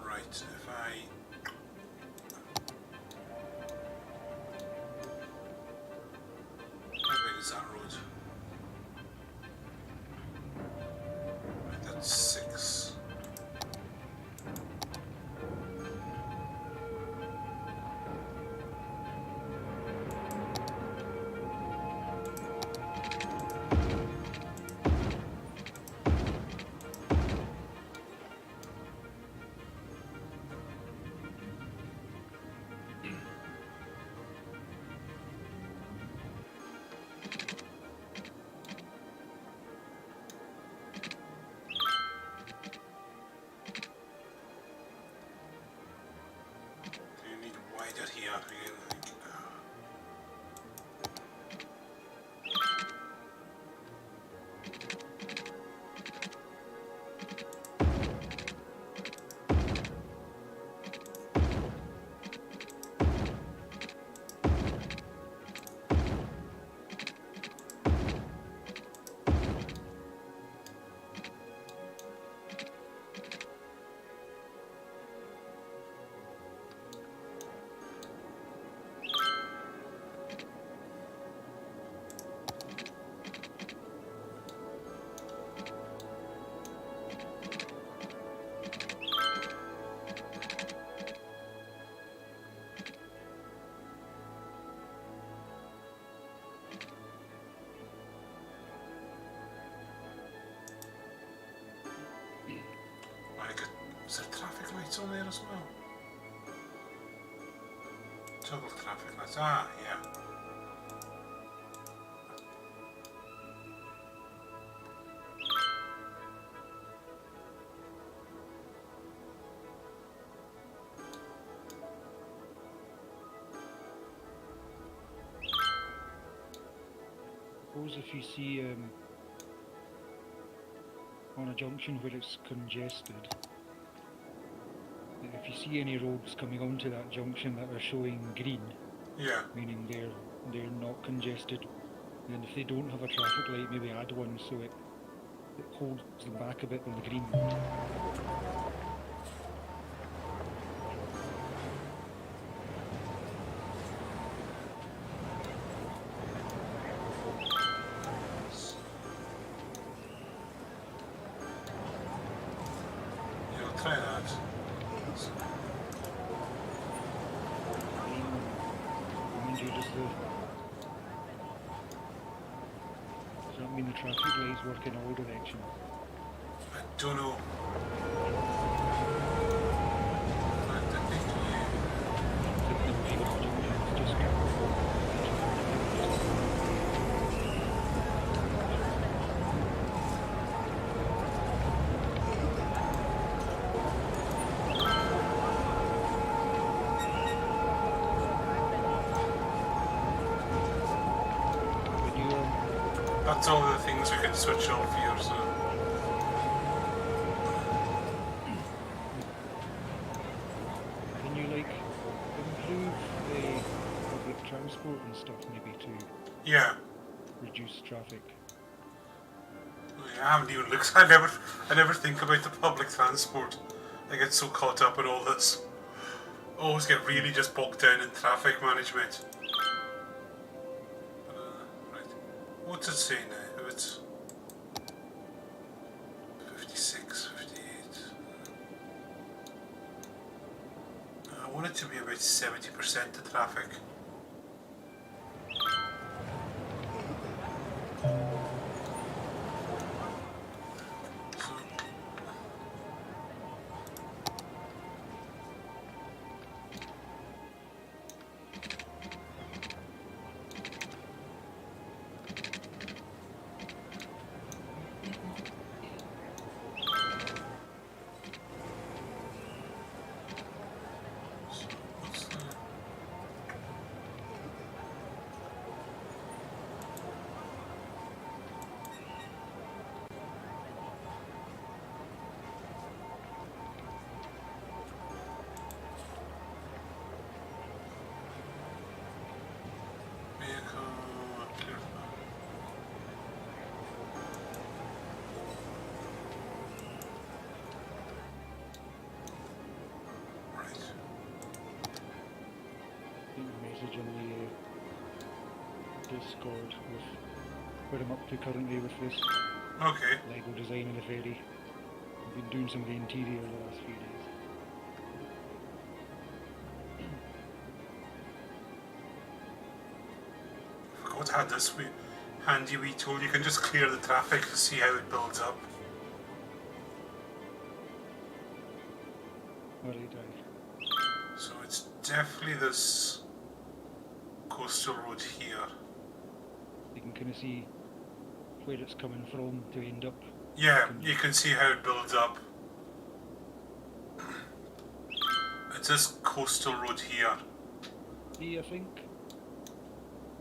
Right, if I... How big is that road? Right, that's 6. Here again, like, is there traffic lights on there as well? Toggle traffic lights. Ah, yeah. Suppose if you see on a junction where it's congested, if you see any roads coming onto that junction that are showing green, Yeah. meaning they're not congested, then if they don't have a traffic light, maybe add one so it holds them back a bit on the green road. Yeah, I'll try that. Mind you, does that mean the traffic lights work in all directions? I don't know. That's all the things we can switch off here, so... Can you, like, improve the public transport and stuff, maybe, to Yeah. reduce traffic? I haven't even looked. I never think about the public transport. I get so caught up in all this. Always get really just bogged down in traffic management. Right. What's it say now? If it's 56, 58. I want it to be about 70% the traffic. Discord with where I'm up to currently with this Okay. Lego design of the ferry. I've been doing some of the interior the last few days. Forgot I had this handy wee tool. You can just clear the traffic to see how it builds up. Alright, So it's definitely this coastal road here. you can kind of see where it's coming from to end up. Yeah, you can see how it builds up. It's this coastal road here. See, I think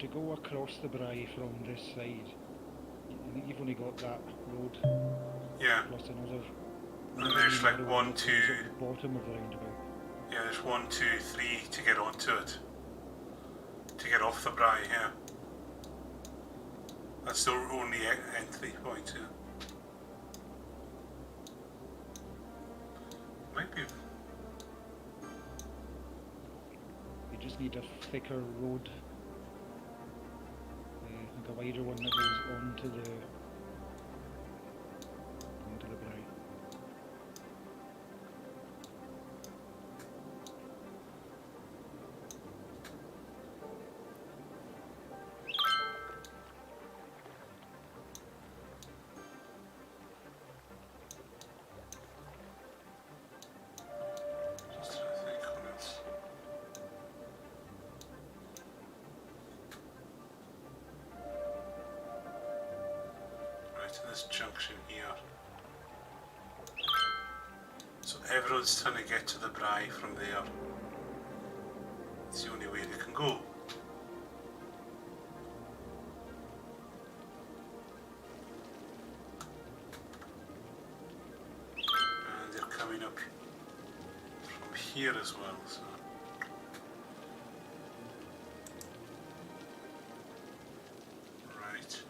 to go across the Bray from this side, I think you've only got that road Yeah. plus another. And there's like narrow 1, road 2. at the bottom of the roundabout. Yeah, there's 1, 2, 3 to get onto it. To get off the Bray here. That's the only entry point here. Might be. You just need a thicker road, like a wider one that goes onto the Bray. Just trying to think on it. Right to this junction here. So everyone's trying to get to the Bray from there. It's the only way they can go. And they're coming up from here as well, so. Right.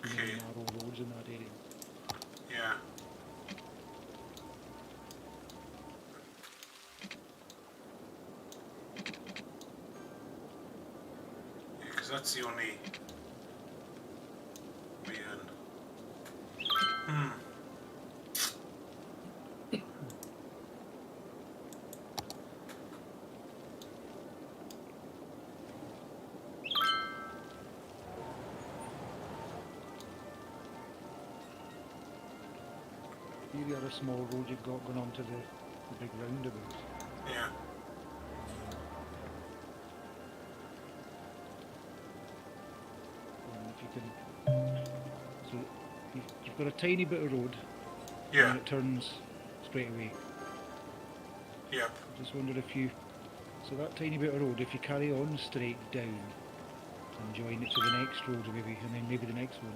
Really Okay. narrow roads in that area. Yeah. Yeah, because that's the only way in. Hmm. See the other small road you've got going onto the big roundabout. Yeah. And if you can, so you've got a tiny bit of road, Yeah. and it turns straight away. Yep. I just wondered if you, so that tiny bit of road, if you carry on straight down and join it to the next road maybe, and then maybe the next one.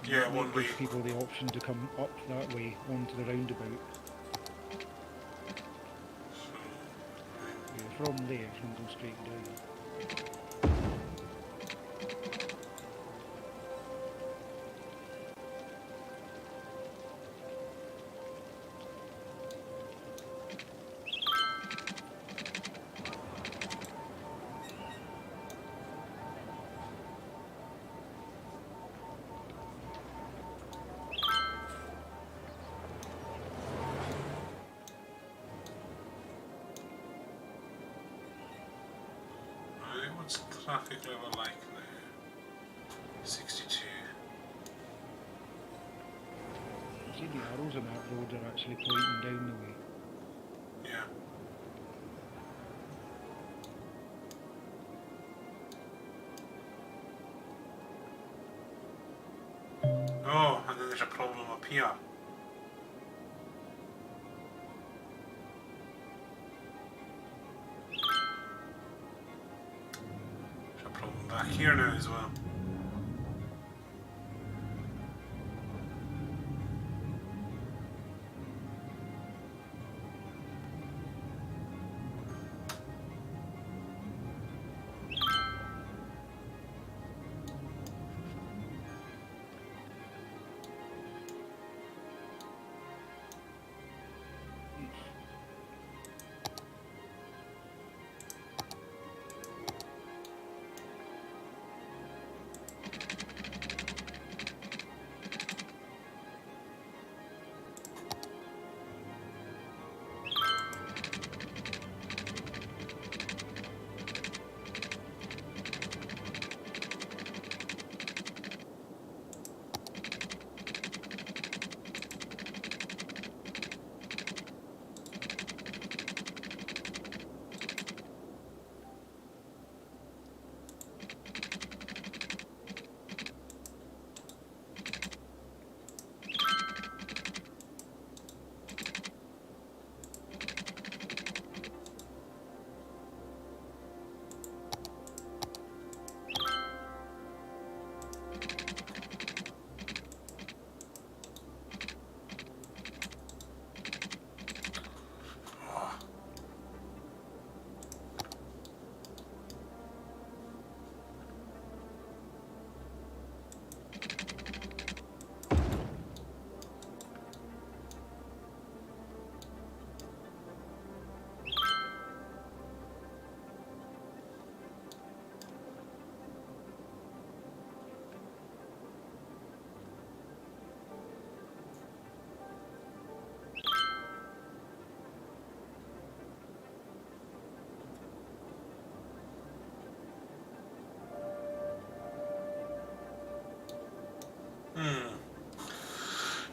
Yeah, That might one way. give people the option to come up that way onto the roundabout. So, Yeah, from there, you can go straight down. right, what's the traffic level like now? 62. You see the arrows on that road are actually pointing down the way. Yeah. Oh, and then there's a problem up here. There's a problem back here now as well.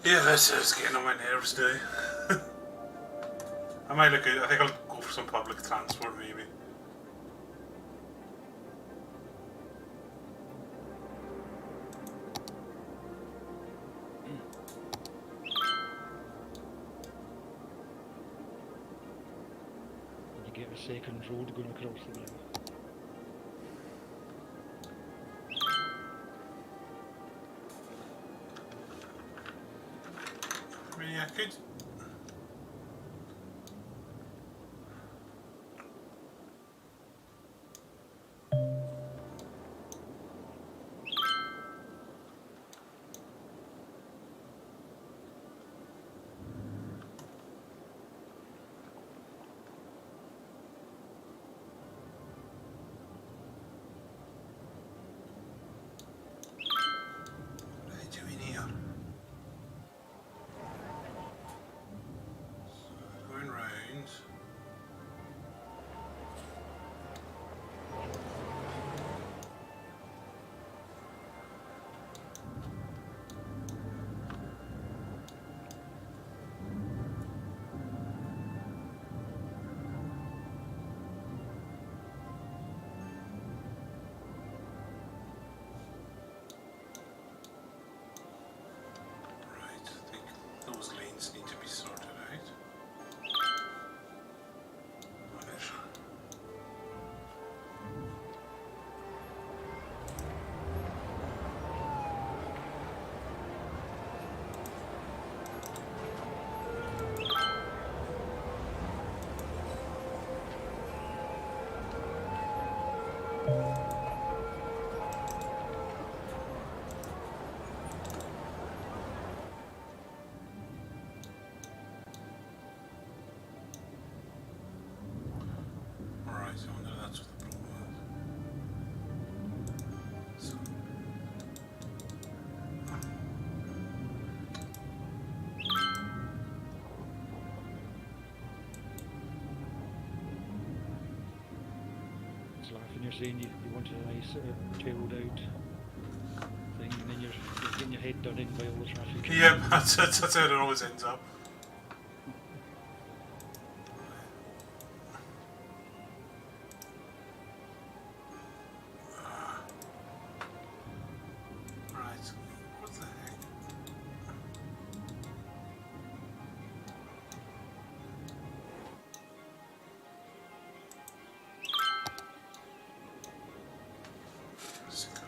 Yeah, this is getting on my nerves now. I might look at. I think I'll go for some public transport maybe. You get a second road going across the river. I mean, I could. What are they doing here? Going round. Right, I think those lanes need to be sorted out. Finish. Alright, I wonder if that's what the problem is. So, It's laughing, you're saying you wanted a nice chilled out thing, and then you're getting your head done in by all the traffic. yep, that's how it always ends up. Right, what the heck?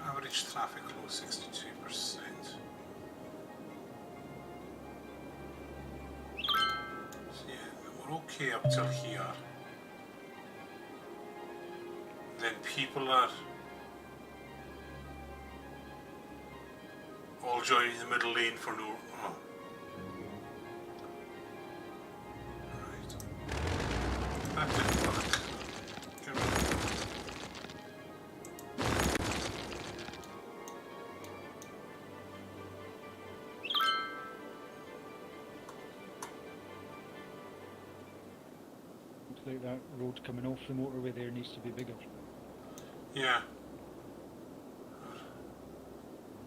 Average traffic flow 62%. So yeah, we're okay up till here. Then people are all joining the middle lane for no. Oh. Right. That didn't work. Come on. Looks like that road coming off the motorway there needs to be bigger. Yeah.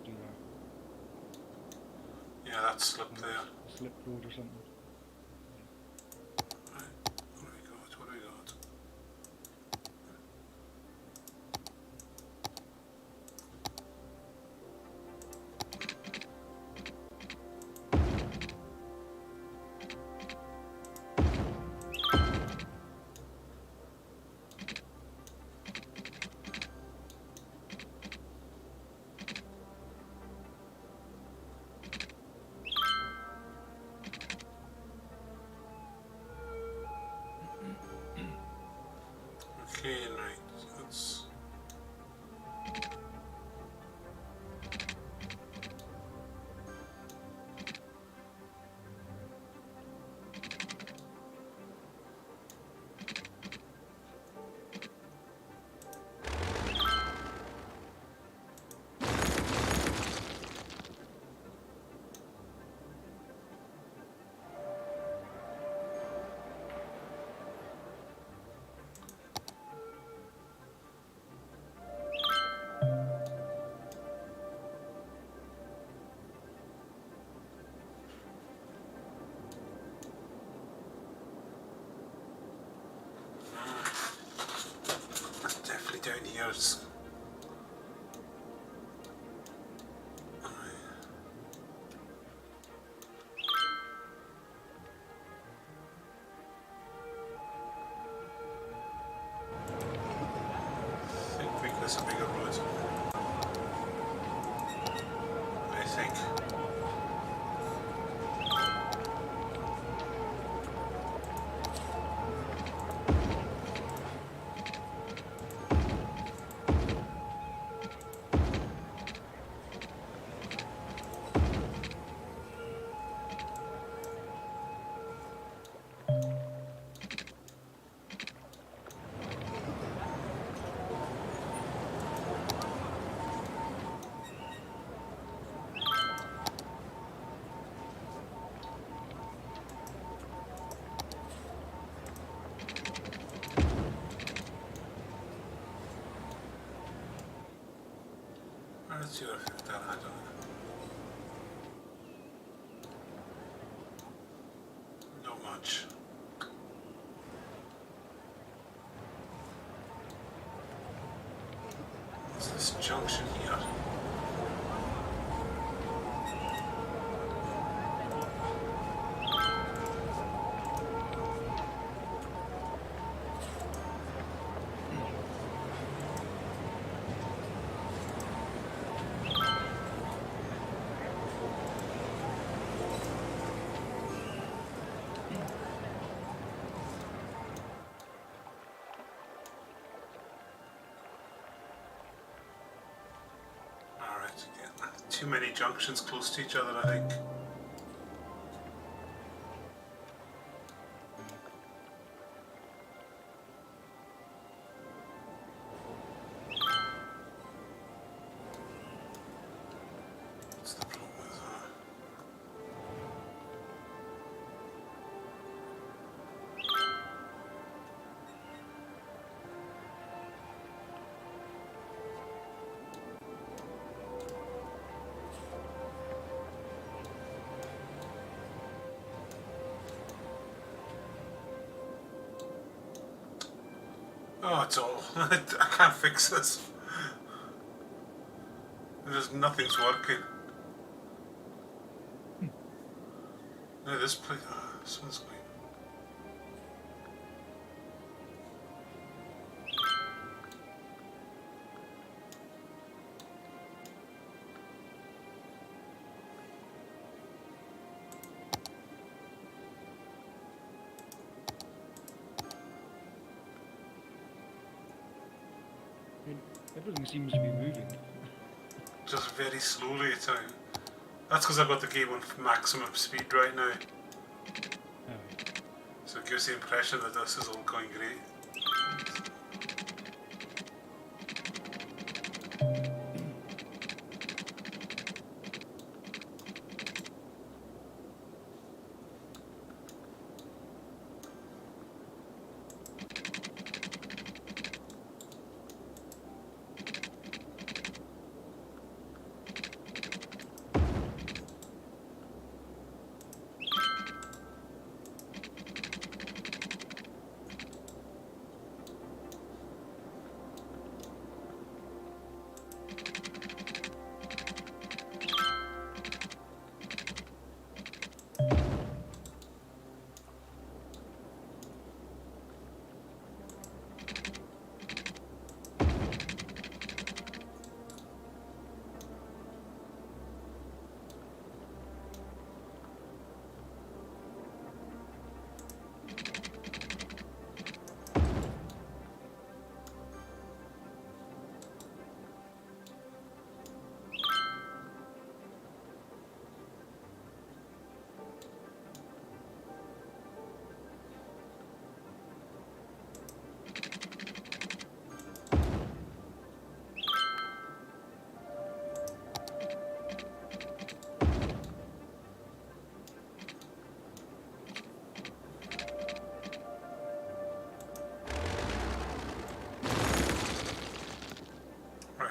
Do that. Yeah, that slip there. A slip road or something. Right. What do we got? What do we got? 60 or 50, I don't know. Not much. What's this junction here? Again, too many junctions close to each other, I think. What's the problem with that? Oh, it's all. I can't fix this. There's nothing's working. No, this place. Oh, this one's going. Everything seems to be moving. Just very slowly at time. That's because I've got the game on maximum speed right now. Aye. So it gives the impression that this is all going great.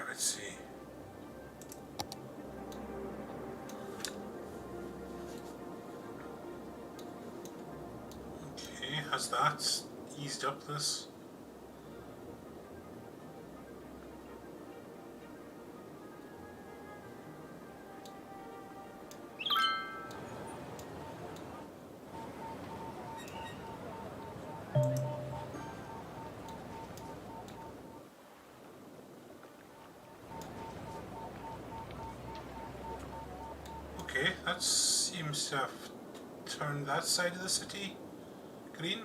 Let's see. Okay, has that eased up this? Okay, that seems to have turned that side of the city green.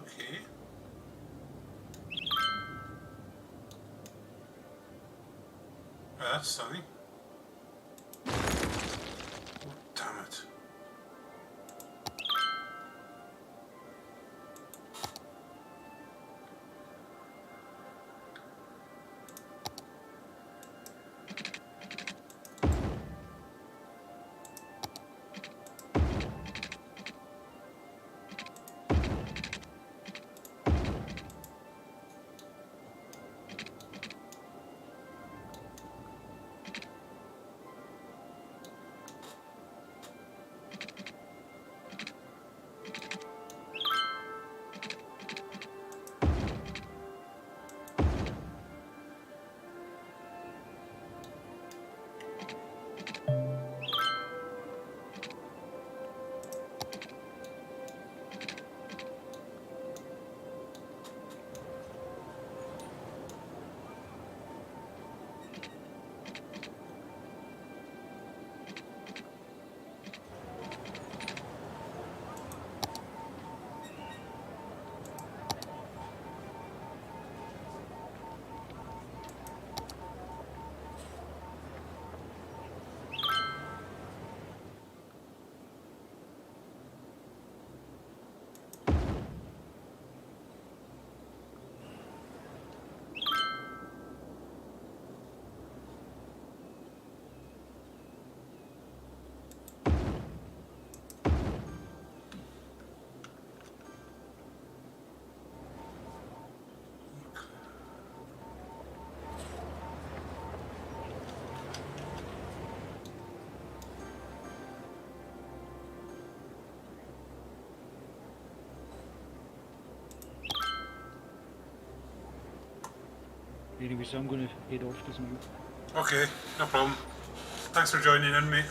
Okay. Well, that's sunny. Oh, damn it. Anyway, so I'm going to head off just now. Okay, no problem. Thanks for joining in, mate.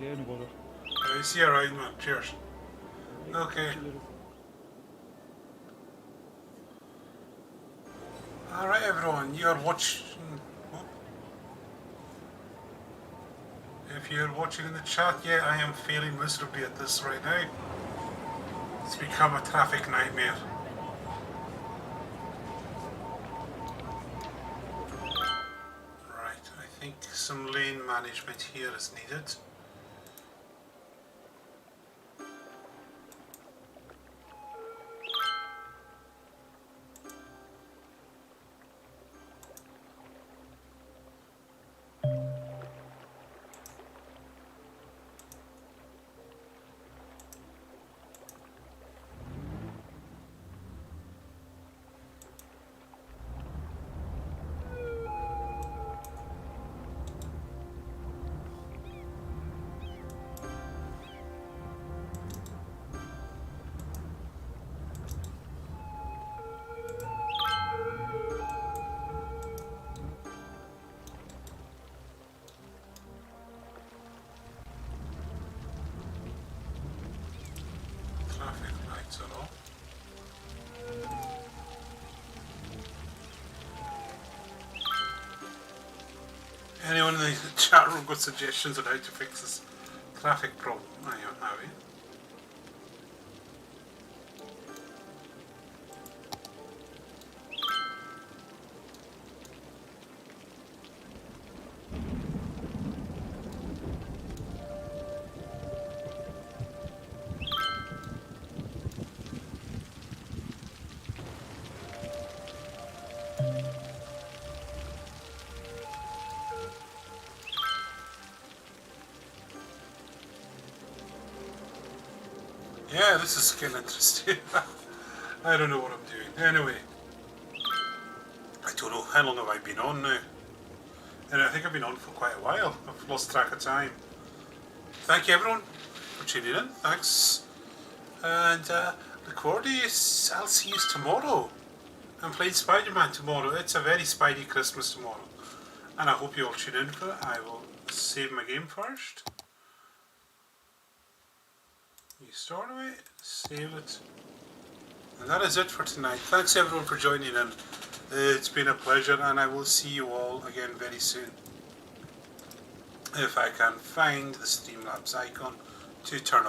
Yeah, no bother. See you around, man. Cheers. Right, Okay. see you later. Alright, everyone, you're watching. If you're watching in the chat, yeah, I am failing miserably at this right now. It's become a traffic nightmare. Right, I think some lane management here is needed. Traffic lights are off. Anyone in the chat room got suggestions on how to fix this traffic problem? I am having. Yeah, this is getting interesting. I don't know what I'm doing. Anyway, I don't know, how long have I been on now? And I think I've been on for quite a while. I've lost track of time. Thank you everyone for tuning in. Thanks. And look forward to you. I'll see you tomorrow. I'm playing Spider-Man tomorrow. It's a very Spidey Christmas tomorrow. And I hope you all tune in for it. I will save my game first. Nu-Stornoway, save it. And that is it for tonight. Thanks everyone for joining in. It's been a pleasure, and I will see you all again very soon. If I can find the Streamlabs icon to turn on.